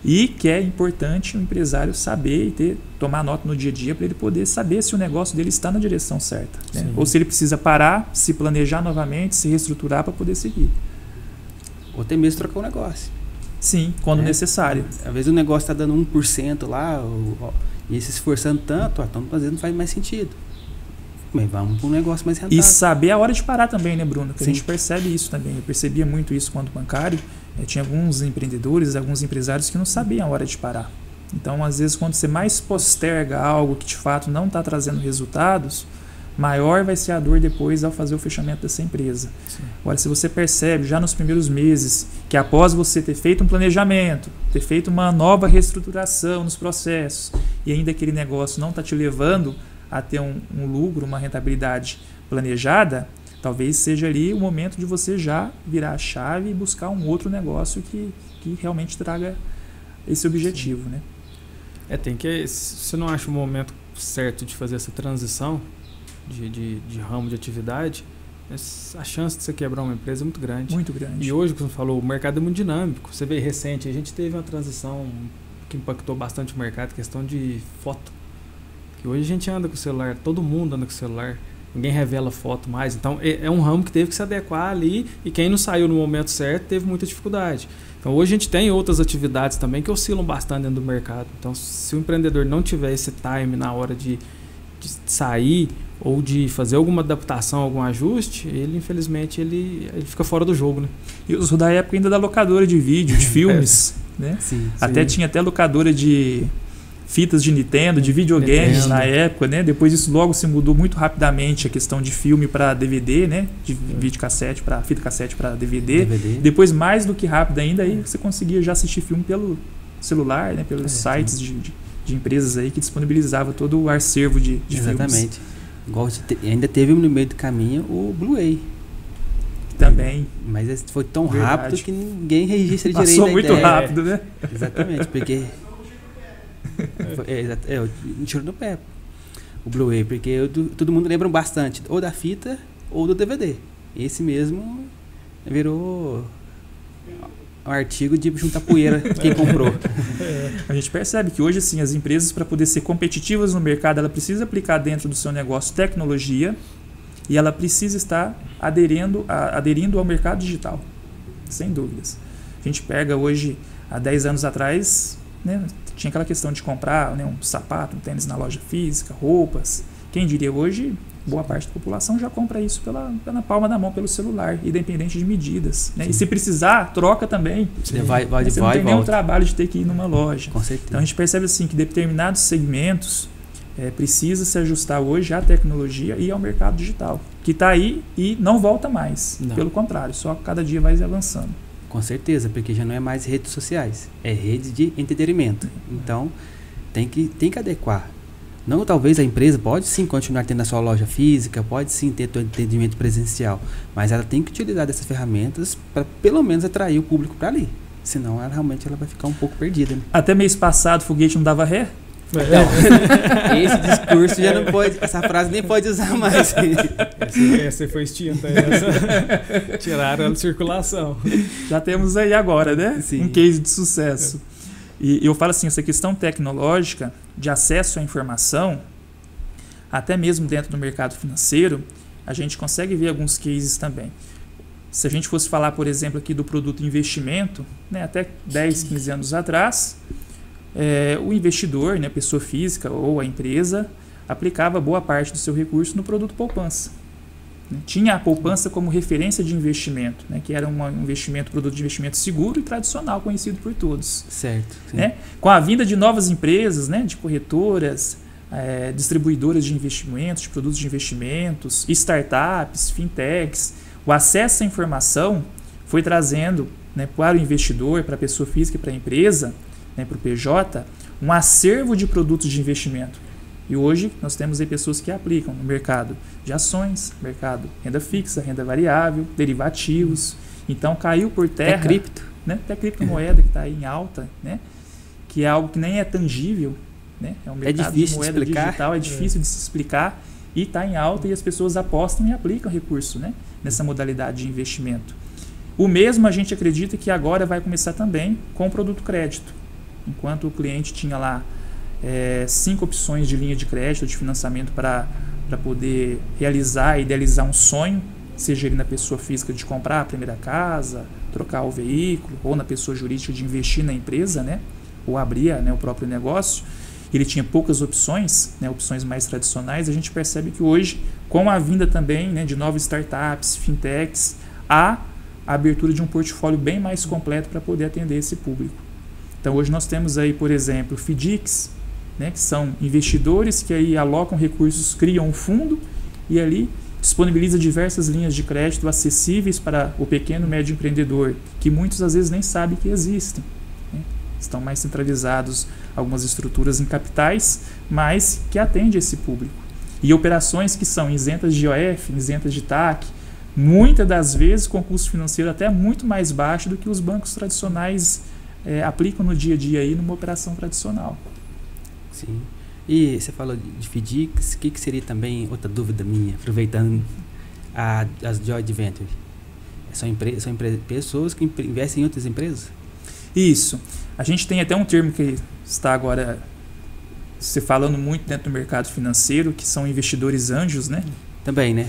E que é importante o empresário saber e tomar nota no dia a dia para ele poder saber se o negócio dele está na direção certa. Né? Ou se ele precisa parar, se planejar novamente, se reestruturar para poder seguir. Ou até mesmo trocar o negócio. Sim, quando necessário. Às vezes o negócio está dando 1% lá, e se esforçando tanto, então às vezes não faz mais sentido. Mas vamos para um negócio mais rentável. E saber a hora de parar também, né, Bruno? Que Sim. A gente percebe isso também. Eu percebia muito isso quando bancário. Tinha alguns empreendedores, alguns empresários que não sabiam a hora de parar. Então, às vezes, quando você mais posterga algo que de fato não está trazendo resultados, maior vai ser a dor depois ao fazer o fechamento dessa empresa. Sim. Agora, se você percebe já nos primeiros meses que após você ter feito um planejamento, ter feito uma nova reestruturação nos processos e ainda aquele negócio não está te levando a ter um lucro, uma rentabilidade planejada, talvez seja ali o momento de você já virar a chave e buscar um outro negócio que realmente traga esse objetivo, né? Você não acha o momento certo de fazer essa transição de ramo de atividade, a chance de você quebrar uma empresa é muito grande. Muito grande. E hoje, como você falou, o mercado é muito dinâmico. Você vê recente, a gente teve uma transição que impactou bastante o mercado, questão de foto. Que hoje a gente anda com o celular, todo mundo anda com o celular, ninguém revela foto mais. Então é um ramo que teve que se adequar ali e quem não saiu no momento certo teve muita dificuldade. Então hoje a gente tem outras atividades também que oscilam bastante dentro do mercado. Então se o empreendedor não tiver esse time na hora de sair ou de fazer alguma adaptação, algum ajuste, ele infelizmente ele fica fora do jogo, né? E eu sou da época ainda da locadora de vídeo, de filmes, né? Sim. Tinha até locadora de fitas de Nintendo, de videogames na época, né? Depois isso logo se mudou muito rapidamente a questão de filme para DVD, né? De videocassete para fita cassete para DVD. Depois, mais do que rápido ainda, aí você conseguia já assistir filme pelo celular, né? Pelos sites de empresas aí que disponibilizavam todo o acervo de Exatamente. filmes. Igual ainda teve no meio do caminho o Blu-ray. Também. Mas foi tão rápido que ninguém registra direito. Passou muito rápido, né? Exatamente, porque um tiro no pé. O Blu-ray, porque todo mundo lembra bastante ou da fita ou do DVD. Esse mesmo virou um artigo de juntar poeira quem comprou. A gente percebe que hoje, assim, as empresas, para poder ser competitivas no mercado, ela precisa aplicar dentro do seu negócio tecnologia e ela precisa estar aderindo ao mercado digital, sem dúvidas. A gente pega hoje, há 10 anos atrás, né, tinha aquela questão de comprar, né, um sapato, um tênis na loja física, roupas. Quem diria hoje, boa parte da população já compra isso pela palma da mão, pelo celular, independente de medidas. Né? E se precisar, troca também. Você não tem nenhum trabalho de ter que ir numa loja. Com certeza. Então a gente percebe assim que determinados segmentos precisa se ajustar hoje à tecnologia e ao mercado digital, que está aí e não volta mais. Não. Pelo contrário, só cada dia vai avançando. Com certeza, porque já não é mais redes sociais, é rede de entretenimento. Então, tem que adequar. Não, talvez a empresa pode sim continuar tendo a sua loja física, pode sim ter todo atendimento presencial, mas ela tem que utilizar dessas ferramentas para pelo menos atrair o público para ali. Senão, realmente, ela vai ficar um pouco perdida. Né? Até mês passado, foguete não dava ré? Então, esse discurso já não pode, essa frase nem pode usar mais. Essa foi extinta, tiraram ela de circulação. Já temos aí agora, né? Sim. Um case de sucesso. E eu falo assim, essa questão tecnológica de acesso à informação, até mesmo dentro do mercado financeiro, a gente consegue ver alguns cases também. Se a gente fosse falar, por exemplo, aqui do produto investimento, né, até 10, 15 anos atrás, o investidor, né, pessoa física ou a empresa, aplicava boa parte do seu recurso no produto poupança. Tinha a poupança como referência de investimento, né, que era produto de investimento seguro e tradicional, conhecido por todos. Certo. Né? Com a vinda de novas empresas, né, de corretoras, distribuidoras de investimentos, de produtos de investimentos, startups, fintechs, o acesso à informação foi trazendo, né, para o investidor, para a pessoa física e para a empresa, né, para o PJ, um acervo de produtos de investimento. E hoje nós temos aí pessoas que aplicam no mercado de ações, mercado renda fixa, renda variável, derivativos. Então caiu por terra. Até cripto. Né? Até criptomoeda que está aí em alta, né? Que é algo que nem é tangível. Né? É um mercado de moeda digital, é difícil de se explicar e está em alta e as pessoas apostam e aplicam recurso, né, nessa modalidade de investimento. O mesmo a gente acredita que agora vai começar também com o produto crédito. Enquanto o cliente tinha lá 5 opções de linha de crédito, de financiamento para poder realizar e idealizar um sonho, seja ele na pessoa física de comprar a primeira casa, trocar o veículo, ou na pessoa jurídica de investir na empresa, né, ou abrir, né, o próprio negócio. Ele tinha poucas opções, né, opções mais tradicionais. A gente percebe que hoje, com a vinda também, né, de novas startups, fintechs, há a abertura de um portfólio bem mais completo para poder atender esse público. Então hoje nós temos aí, por exemplo, FDICs, né, que são investidores que aí alocam recursos, criam um fundo e ali disponibiliza diversas linhas de crédito acessíveis para o pequeno e médio empreendedor, que muitos às vezes nem sabem que existem. Né? Estão mais centralizados algumas estruturas em capitais, mas que atende esse público. E operações que são isentas de IOF, isentas de TAC, muitas das vezes com custo financeiro até muito mais baixo do que os bancos tradicionais aplicam no dia a dia aí numa operação tradicional. Sim. E você falou de FDICs, o que seria também outra dúvida minha, aproveitando as Joint Venture? São pessoas que investem em outras empresas? Isso. A gente tem até um termo que está agora se falando muito dentro do mercado financeiro, que são investidores anjos, né? Também, né?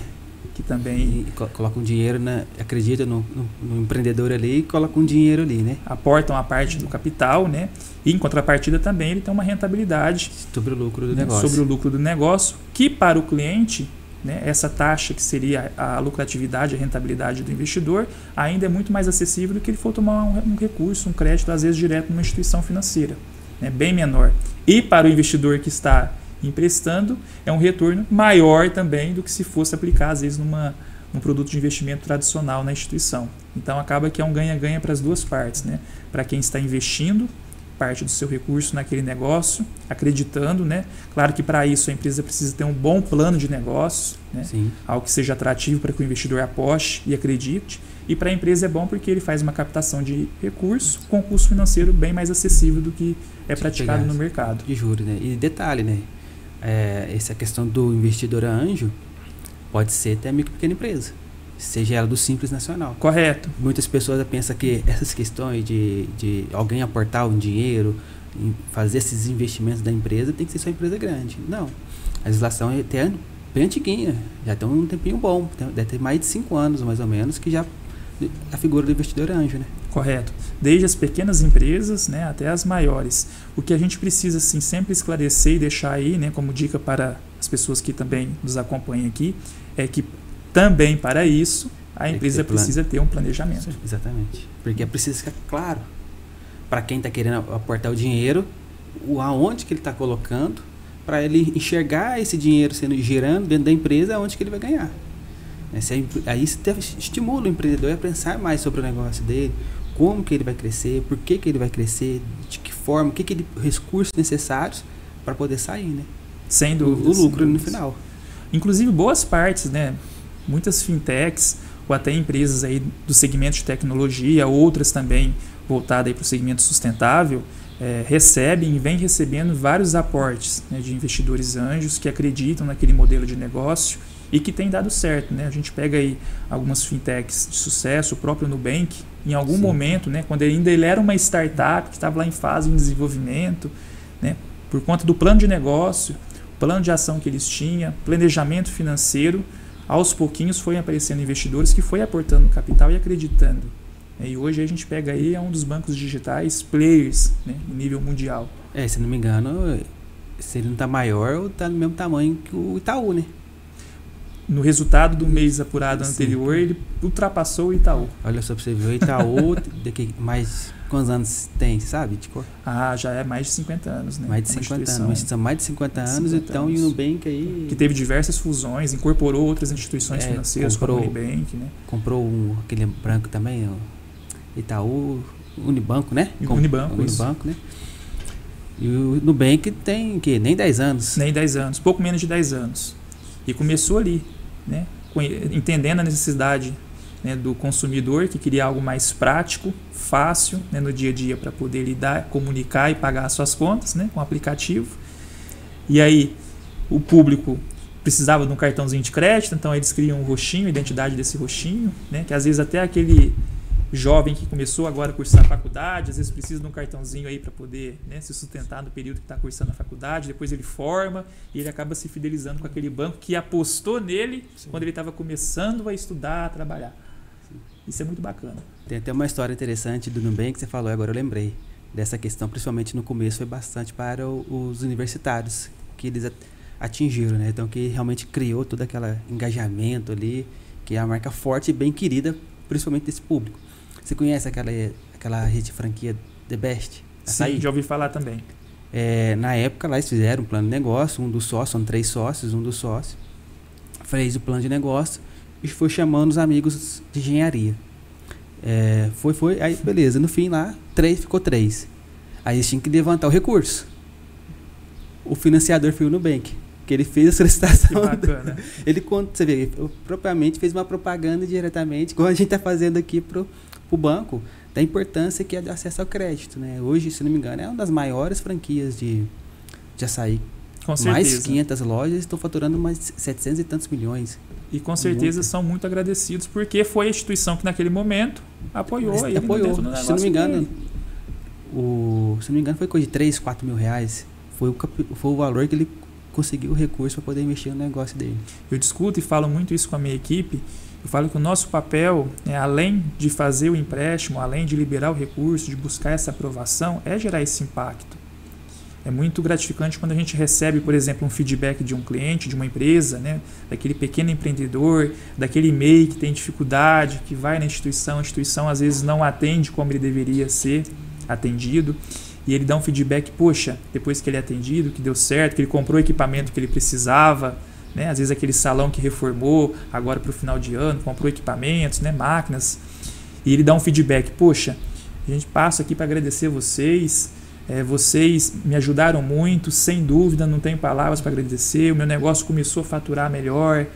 Que também colocam dinheiro, acredita no empreendedor ali e colocam dinheiro ali, né? Aportam a parte do capital, né? E em contrapartida também ele tem uma rentabilidade sobre o lucro do negócio. Sobre o lucro do negócio, que para o cliente, né, essa taxa que seria a lucratividade, a rentabilidade do investidor, ainda é muito mais acessível do que ele for tomar um recurso, um crédito, às vezes direto numa instituição financeira, né, bem menor. E para o investidor que está emprestando, é um retorno maior também do que se fosse aplicar, às vezes, num produto de investimento tradicional na instituição. Então, acaba que é um ganha-ganha para as duas partes, né? Para quem está investindo parte do seu recurso naquele negócio, acreditando, né? Claro que para isso a empresa precisa ter um bom plano de negócio, né? Algo que seja atrativo para que o investidor aposte e acredite. E para a empresa é bom porque ele faz uma captação de recurso com custo financeiro bem mais acessível do que é praticado no mercado. De juros, né? E detalhe, né? Essa questão do investidor anjo pode ser até micro e pequena empresa, seja ela do Simples Nacional. Correto. Muitas pessoas pensam que essas questões de alguém aportar um dinheiro, fazer esses investimentos da empresa, tem que ser só empresa grande. Não. A legislação é até bem antiguinha, já tem um tempinho bom, deve ter mais de 5 anos mais ou menos, que já a figura do investidor anjo, né? Correto. Desde as pequenas empresas, né, até as maiores. O que a gente precisa assim, sempre esclarecer e deixar aí, né, como dica para as pessoas que também nos acompanham aqui, é que também para isso a empresa precisa ter um planejamento. Sim, exatamente. Porque precisa ficar claro para quem está querendo aportar o dinheiro, aonde que ele está colocando, para ele enxergar esse dinheiro girando dentro da empresa, aonde que ele vai ganhar. Aí você estimula o empreendedor a pensar mais sobre o negócio dele, como que ele vai crescer, por que ele vai crescer, de que forma, recursos necessários para poder sair, né? Sem dúvida. O lucro no final. Inclusive boas partes, né? Muitas fintechs ou até empresas aí do segmento de tecnologia, outras também voltada para o segmento sustentável, recebem e vem recebendo vários aportes, né, de investidores anjos que acreditam naquele modelo de negócio e que tem dado certo, né? A gente pega aí algumas fintechs de sucesso, o próprio Nubank, em algum momento, né, quando ele era uma startup que estava lá em fase de desenvolvimento, né, por conta do plano de negócio, plano de ação que eles tinham, planejamento financeiro, aos pouquinhos foi aparecendo investidores que foi aportando capital e acreditando. E hoje a gente pega aí um dos bancos digitais players, né, em nível mundial. Se não me engano, se ele não está maior, ou está no mesmo tamanho que o Itaú, né? No resultado do mês apurado anterior, ele ultrapassou o Itaú. Olha só para você ver, o Itaú, mais quantos anos tem, sabe? Já é mais de 50 anos, né? Mais de 50 anos, são mais de 50 anos, então, e o Nubank aí... Que teve diversas fusões, incorporou outras instituições financeiras, como o Nubank, né? Comprou aquele branco também, o Itaú, Unibanco, né? Unibanco, né? E o Nubank tem, nem 10 anos? Nem 10 anos, pouco menos de 10 anos. E começou ali, né, entendendo a necessidade, né, do consumidor que queria algo mais prático, fácil, né, no dia a dia para poder lidar, comunicar e pagar as suas contas, né, com o aplicativo. E aí o público precisava de um cartãozinho de crédito, então eles criam um roxinho, a identidade desse roxinho, né, que às vezes até aquele jovem que começou agora a cursar a faculdade, às vezes precisa de um cartãozinho aí para poder, né, se sustentar no período que está cursando a faculdade, depois ele forma e ele acaba se fidelizando com aquele banco que apostou nele quando ele estava começando a estudar, a trabalhar. Isso é muito bacana. Tem até uma história interessante do Nubank que você falou, agora eu lembrei dessa questão, principalmente no começo, foi bastante para os universitários que eles atingiram, né? Então que realmente criou todo aquele engajamento ali, que é uma marca forte e bem querida, principalmente desse público. Você conhece aquela rede de franquia The Best? Sim, já ouvi falar também. Na época lá eles fizeram um plano de negócio, um dos sócios, são 3 sócios, um dos sócios fez o plano de negócio e foi chamando os amigos de engenharia. Aí beleza, no fim lá, ficou 3. Aí eles tinham que levantar o recurso. O financiador foi o Nubank, que ele fez a solicitação. Que bacana. Ele, você vê, propriamente fez uma propaganda diretamente, como a gente está fazendo aqui pro banco, da importância que é de acesso ao crédito, né? Hoje, se não me engano, é uma das maiores franquias de açaí. Com certeza. Mais de 500 lojas estão faturando mais 700 e tantos milhões. E com certeza são muito agradecidos, porque foi a instituição que naquele momento apoiou. Se não me engano, foi coisa de 3, 4 mil reais. Foi o valor que ele conseguiu o recurso para poder investir no negócio dele. Eu discuto e falo muito isso com a minha equipe. Eu falo que o nosso papel, além de fazer o empréstimo, além de liberar o recurso, de buscar essa aprovação, é gerar esse impacto. É muito gratificante quando a gente recebe, por exemplo, um feedback de um cliente, de uma empresa, né, daquele pequeno empreendedor, daquele MEI que tem dificuldade, que vai na instituição, a instituição às vezes não atende como ele deveria ser atendido, e ele dá um feedback, poxa, depois que ele é atendido, que deu certo, que ele comprou o equipamento que ele precisava, né? Às vezes aquele salão que reformou agora para o final de ano, comprou equipamentos, né? Máquinas, e ele dá um feedback, poxa, a gente passa aqui para agradecer vocês, vocês me ajudaram muito, sem dúvida, não tenho palavras para agradecer, o meu negócio começou a faturar melhor,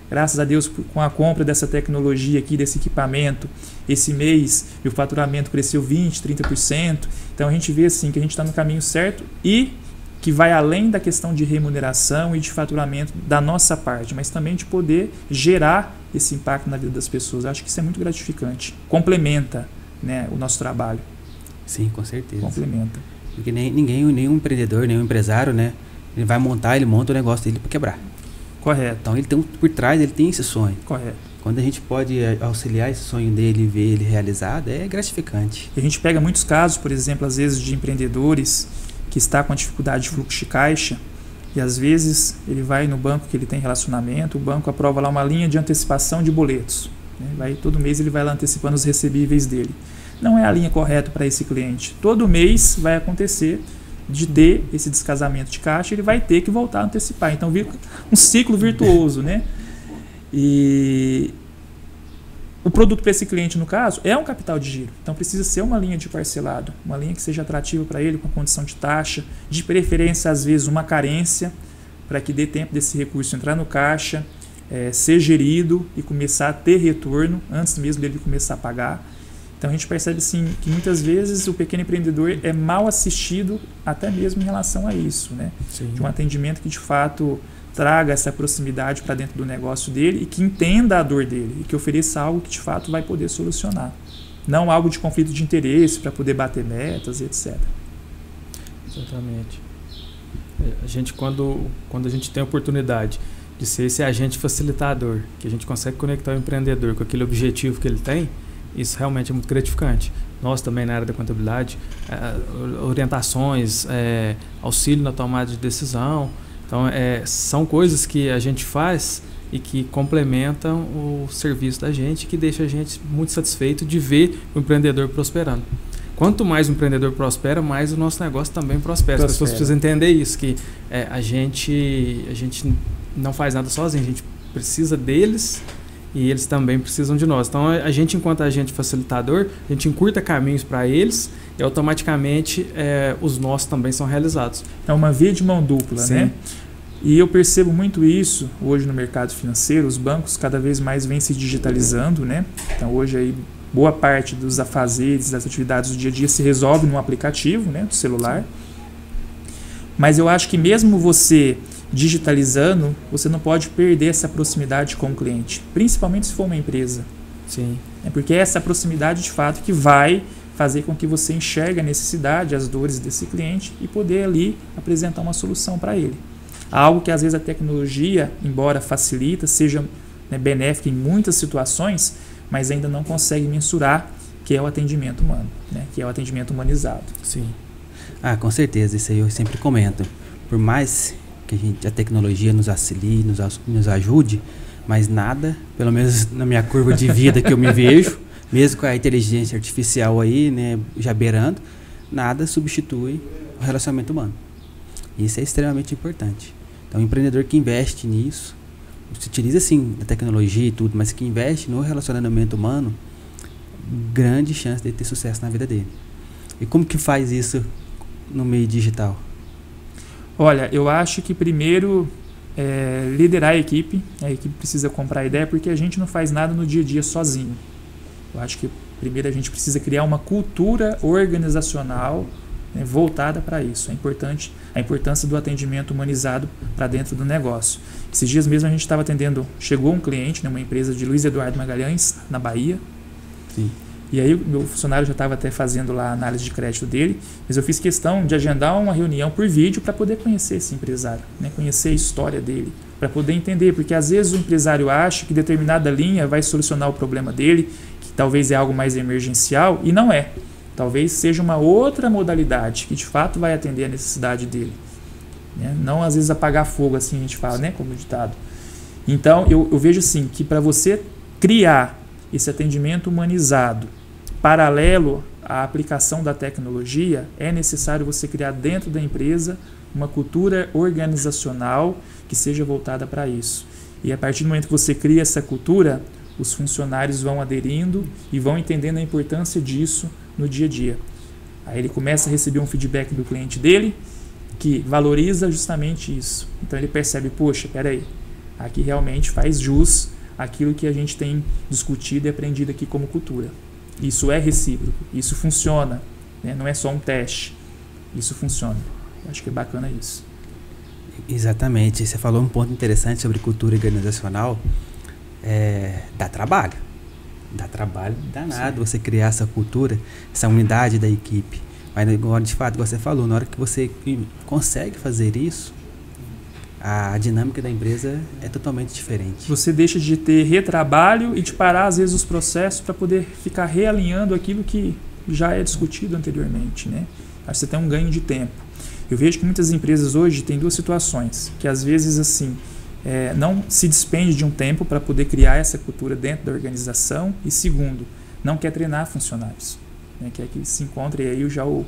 graças a Deus, com a compra dessa tecnologia aqui, desse equipamento, esse mês meu faturamento cresceu 20%, 30%, então a gente vê assim que a gente está no caminho certo e que vai além da questão de remuneração e de faturamento da nossa parte, mas também de poder gerar esse impacto na vida das pessoas. Acho que isso é muito gratificante. Complementa, né, o nosso trabalho. Sim, com certeza. Complementa. Porque nenhum empreendedor, nenhum empresário, né, ele monta o negócio dele para quebrar. Correto. Então ele tem por trás, ele tem esse sonho. Correto. Quando a gente pode auxiliar esse sonho dele e ver ele realizado, é gratificante. E a gente pega muitos casos, por exemplo, às vezes de empreendedores que está com a dificuldade de fluxo de caixa e às vezes ele vai no banco que ele tem relacionamento, o banco aprova lá uma linha de antecipação de boletos, né? Todo mês ele vai lá antecipando os recebíveis dele. Não é a linha correta para esse cliente. Todo mês vai acontecer de ter esse descasamento de caixa, ele vai ter que voltar a antecipar. Então vira um ciclo virtuoso, né? E o produto para esse cliente, no caso, é um capital de giro. Então precisa ser uma linha de parcelado, uma linha que seja atrativa para ele, com condição de taxa, de preferência, às vezes, uma carência, para que dê tempo desse recurso entrar no caixa, ser gerido e começar a ter retorno, antes mesmo dele começar a pagar. Então a gente percebe assim, que muitas vezes o pequeno empreendedor é mal assistido até mesmo em relação a isso, né? De um atendimento que de fato traga essa proximidade para dentro do negócio dele e que entenda a dor dele e que ofereça algo que de fato vai poder solucionar. Não algo de conflito de interesse para poder bater metas e etc. Exatamente. A gente, quando a gente tem a oportunidade de ser esse agente facilitador, que a gente consegue conectar o empreendedor com aquele objetivo que ele tem, isso realmente é muito gratificante. Nós também na área da contabilidade, orientações, auxílio na tomada de decisão. Então, são coisas que a gente faz e que complementam o serviço da gente, que deixa a gente muito satisfeito de ver o empreendedor prosperando. Quanto mais o empreendedor prospera, mais o nosso negócio também prospera. As pessoas precisam entender isso, que a gente não faz nada sozinho, a gente precisa deles e eles também precisam de nós. Então, a gente, enquanto agente facilitador, a gente encurta caminhos para eles e automaticamente os nossos também são realizados. É uma via de mão dupla, Sim. né? E eu percebo muito isso hoje no mercado financeiro. Os bancos cada vez mais vêm se digitalizando, né? Então hoje aí boa parte dos afazeres, das atividades do dia a dia se resolve num aplicativo, né, do celular. Mas eu acho que mesmo você digitalizando, você não pode perder essa proximidade com o cliente, principalmente se for uma empresa. Sim. É porque é essa proximidade de fato que vai fazer com que você enxergue a necessidade, as dores desse cliente e poder ali apresentar uma solução para ele. Algo que às vezes a tecnologia, embora facilita, seja, né, benéfica em muitas situações, mas ainda não consegue mensurar, que é o atendimento humano, né, que é o atendimento humanizado. Sim. Ah, com certeza, isso aí eu sempre comento. Por mais que a tecnologia nos auxilie, nos ajude, mas nada, pelo menos na minha curva de vida que eu me vejo, mesmo com a inteligência artificial aí, né, já beirando, nada substitui o relacionamento humano. Isso é extremamente importante. Então, o empreendedor que investe nisso, se utiliza sim da tecnologia e tudo, mas que investe no relacionamento humano, grande chance de ter sucesso na vida dele. E como que faz isso no meio digital? Olha, eu acho que primeiro liderar a equipe precisa comprar a ideia, porque a gente não faz nada no dia a dia sozinho. Eu acho que primeiro a gente precisa criar uma cultura organizacional, né, voltada para isso. É importante a importância do atendimento humanizado para dentro do negócio. Esses dias mesmo a gente estava atendendo, chegou um cliente, né, uma empresa de Luiz Eduardo Magalhães, na Bahia. Sim. E aí o meu funcionário já estava até fazendo lá a análise de crédito dele, mas eu fiz questão de agendar uma reunião por vídeo para poder conhecer esse empresário, né, conhecer a história dele, para poder entender, porque às vezes o empresário acha que determinada linha vai solucionar o problema dele, que talvez é algo mais emergencial, e não é. Talvez seja uma outra modalidade que de fato vai atender a necessidade dele, né? Não às vezes apagar fogo, assim a gente fala, né, como ditado. Então eu vejo assim que para você criar esse atendimento humanizado paralelo à aplicação da tecnologia, é necessário você criar dentro da empresa uma cultura organizacional que seja voltada para isso. E a partir do momento que você cria essa cultura, os funcionários vão aderindo e vão entendendo a importância disso no dia a dia. Aí ele começa a receber um feedback do cliente dele que valoriza justamente isso. Então ele percebe, poxa, peraí, aqui realmente faz jus àquilo que a gente tem discutido e aprendido aqui como cultura. Isso é recíproco, isso funciona, né? Não é só um teste, isso funciona. Eu acho que é bacana isso. Exatamente, você falou um ponto interessante sobre cultura organizacional. Dá trabalho danado. Sim. Você criar essa cultura, essa unidade da equipe, mas agora de fato você falou, na hora que você consegue fazer isso, a dinâmica da empresa é totalmente diferente. Você deixa de ter retrabalho e de parar às vezes os processos para poder ficar realinhando aquilo que já é discutido anteriormente, né? Acho que você tem um ganho de tempo. Eu vejo que muitas empresas hoje têm duas situações, que às vezes assim não se despende de um tempo para poder criar essa cultura dentro da organização, e segundo, não quer treinar funcionários, né? Quer que se encontre aí já o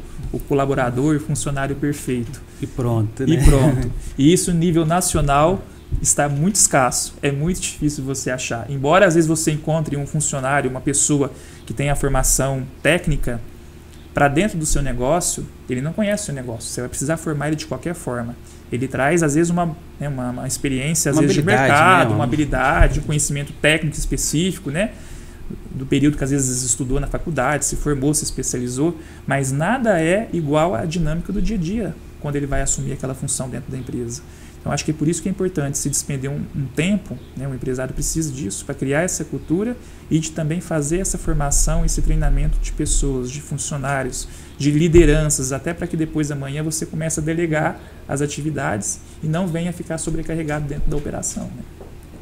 colaborador, o funcionário perfeito. E pronto, né? E pronto. E isso, nível nacional, está muito escasso. É muito difícil você achar. Embora às vezes você encontre um funcionário, uma pessoa que tem a formação técnica, para dentro do seu negócio, ele não conhece o seu negócio. Você vai precisar formar ele de qualquer forma. Ele traz, às vezes, uma experiência, às vezes, de mercado, né? Uma habilidade, um conhecimento técnico específico, né? do período que às vezes estudou na faculdade, se formou, se especializou, mas nada é igual à dinâmica do dia a dia, quando ele vai assumir aquela função dentro da empresa. Então, acho que é por isso que é importante se despender um tempo, né, o empresário precisa disso, para criar essa cultura e de também fazer essa formação, esse treinamento de pessoas, de funcionários, de lideranças, até para que depois amanhã você comece a delegar as atividades e não venha ficar sobrecarregado dentro da operação. Né?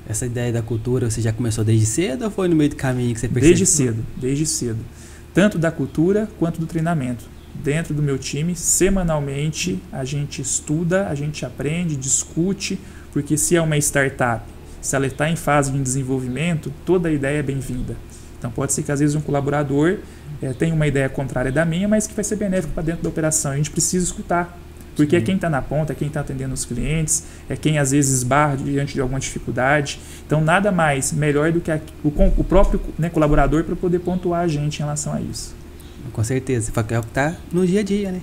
Essa ideia da cultura, você já começou desde cedo ou foi no meio do caminho que você percebeu? Desde cedo. Tanto da cultura quanto do treinamento. Dentro do meu time, semanalmente, a gente estuda, a gente aprende, discute, porque se é uma startup, se ela está em fase de desenvolvimento, toda ideia é bem-vinda. Então pode ser que às vezes um colaborador tenha uma ideia contrária da minha, mas que vai ser benéfico para dentro da operação. A gente precisa escutar, porque é quem está na ponta, é quem está atendendo os clientes, é quem às vezes esbarra diante de alguma dificuldade. Então nada mais melhor do que o próprio, né, colaborador para poder pontuar a gente em relação a isso. Com certeza, é o que está no dia a dia, né?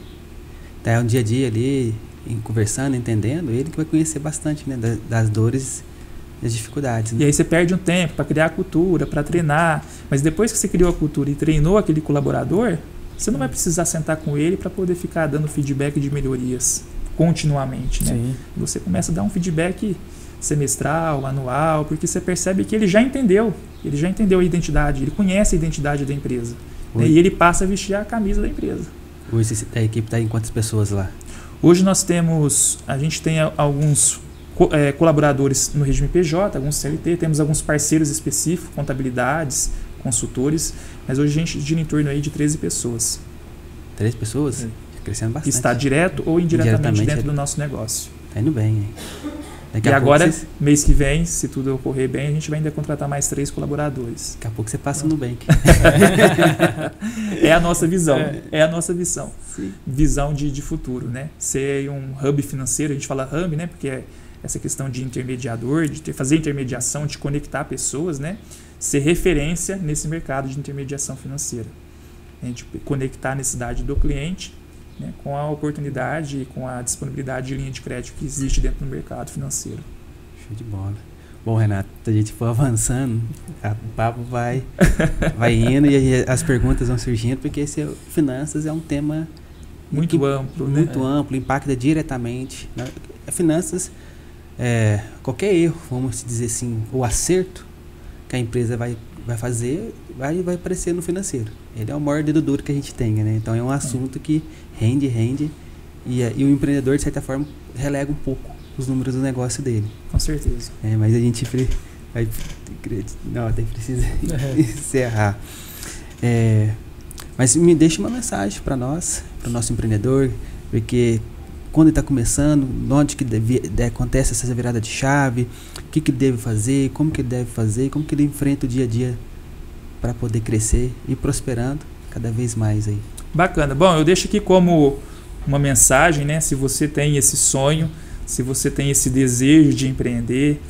Tá no dia a dia ali, conversando, entendendo, ele que vai conhecer bastante, né, das dores e das dificuldades. Né? E aí você perde um tempo para criar a cultura, para treinar, mas depois que você criou a cultura e treinou aquele colaborador, você não vai precisar sentar com ele para poder ficar dando feedback de melhorias continuamente, né? Sim. Você começa a dar um feedback semestral, anual, porque você percebe que ele já entendeu a identidade, ele conhece a identidade da empresa. Né? E ele passa a vestir a camisa da empresa. Hoje a equipe está em quantas pessoas lá? Hoje a gente tem alguns colaboradores no regime PJ, alguns CLT, temos alguns parceiros específicos, contabilidades, consultores, mas hoje a gente gira em torno aí de 13 pessoas. 13 pessoas? É. Crescendo bastante. Está direto ou indiretamente dentro do nosso negócio. Está indo bem, hein? E agora, mês que vem, se tudo ocorrer bem, a gente vai ainda contratar mais 3 colaboradores. Daqui a pouco você passa no Nubank. É a nossa visão. É a nossa visão. Sim. Visão de futuro, né? Ser um hub financeiro, a gente fala hub, né? Porque é essa questão de intermediador, de fazer intermediação, de conectar pessoas, né? Ser referência nesse mercado de intermediação financeira. A gente conectar a necessidade do cliente, né, com a oportunidade e com a disponibilidade de linha de crédito que existe dentro do mercado financeiro. Show de bola. Bom, Renato, a gente for avançando, o papo vai indo e as perguntas vão surgindo, porque finanças é um tema muito amplo, muito amplo, impacta diretamente. Né? Finanças, qualquer erro, vamos dizer assim, o acerto que a empresa vai fazer, vai aparecer no financeiro. Ele é o maior dedo duro que a gente tem, né? Então é um assunto que rende e o empreendedor, de certa forma, relega um pouco os números do negócio dele. Com certeza. Mas a gente precisa encerrar. Mas me deixa uma mensagem para nós, para o nosso empreendedor, porque quando ele está começando, onde que acontece essa virada de chave, o que ele deve fazer, como que ele deve fazer, como que ele enfrenta o dia a dia para poder crescer e prosperando cada vez mais aí. Bacana. Bom, eu deixo aqui como uma mensagem, né? Se você tem esse sonho, se você tem esse desejo de empreender,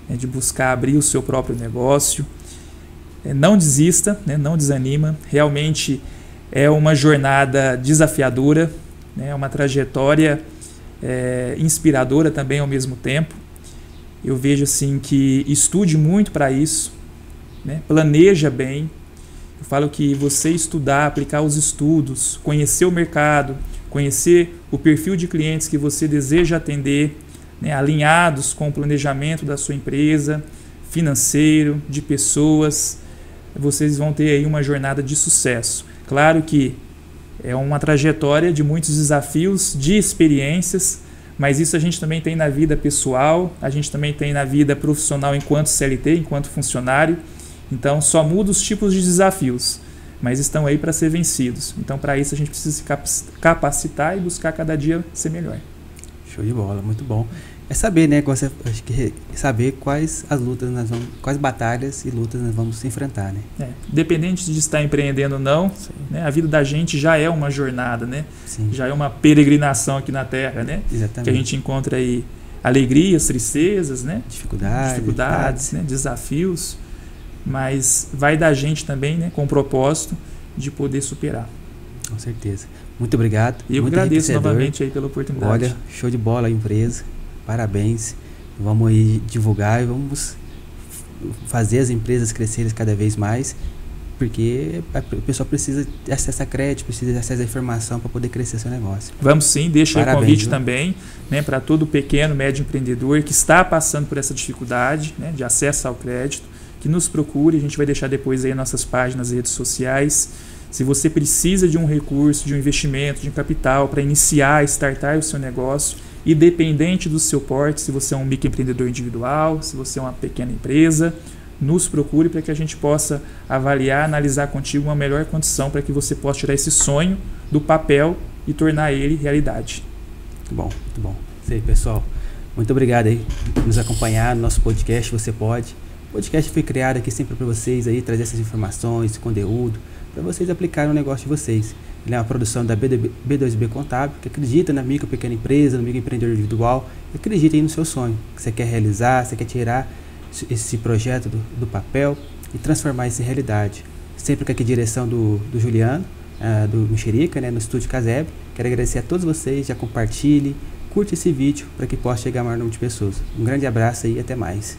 né, de buscar abrir o seu próprio negócio, não desista, né, não desanima. Realmente é uma jornada desafiadora, né, uma trajetória inspiradora também ao mesmo tempo. Eu vejo assim que estude muito para isso, né, planeja bem. Eu falo que você estudar, aplicar os estudos, conhecer o mercado, conhecer o perfil de clientes que você deseja atender, né, alinhados com o planejamento da sua empresa, financeiro, de pessoas, vocês vão ter aí uma jornada de sucesso. Claro que é uma trajetória de muitos desafios, de experiências, mas isso a gente também tem na vida pessoal, a gente também tem na vida profissional enquanto CLT, enquanto funcionário. Então, só muda os tipos de desafios, mas estão aí para ser vencidos. Então, para isso, a gente precisa se capacitar e buscar cada dia ser melhor. Show de bola, muito bom. É saber, né? Acho que saber quais batalhas e lutas nós vamos enfrentar, né? Independente de estar empreendendo ou não, né, a vida da gente já é uma jornada, né? Sim. Já é uma peregrinação aqui na Terra, né? Exatamente. Que a gente encontra aí alegrias, tristezas, né? Dificuldades, né? Desafios. Mas vai da gente também, né, com o propósito de poder superar. Com certeza. Muito obrigado. E eu agradeço novamente aí pela oportunidade. Olha, show de bola a empresa. Parabéns. Vamos aí divulgar e vamos fazer as empresas crescerem cada vez mais Porque a pessoa precisa de acesso a crédito, precisa de acesso à informação para poder crescer seu negócio. Vamos sim, deixa o convite, viu? Também, né, para todo pequeno, médio empreendedor que está passando por essa dificuldade, né, de acesso ao crédito, que nos procure. A gente vai deixar depois aí nossas páginas, redes sociais. Se você precisa de um recurso, de um investimento, de um capital para iniciar, startar o seu negócio, independente do seu porte, se você é um microempreendedor individual, se você é uma pequena empresa, nos procure para que a gente possa avaliar, analisar contigo uma melhor condição para que você possa tirar esse sonho do papel e tornar ele realidade. Muito bom, muito bom. Isso aí, pessoal. Muito obrigado aí por nos acompanhar no nosso podcast Você Pode. O podcast foi criado aqui sempre para vocês aí, trazer essas informações, esse conteúdo, para vocês aplicarem no negócio de vocês. Ele é uma produção da B2B Contábil, que acredita na micro pequena empresa, no microempreendedor individual, que acredita aí no seu sonho, que você quer realizar, você quer tirar esse projeto do papel e transformar isso em realidade. Sempre com aqui a direção do Juliano, do Mexerica, né, no estúdio Casebre. Quero agradecer a todos vocês, já compartilhe, curte esse vídeo para que possa chegar a maior número de pessoas. Um grande abraço aí e até mais.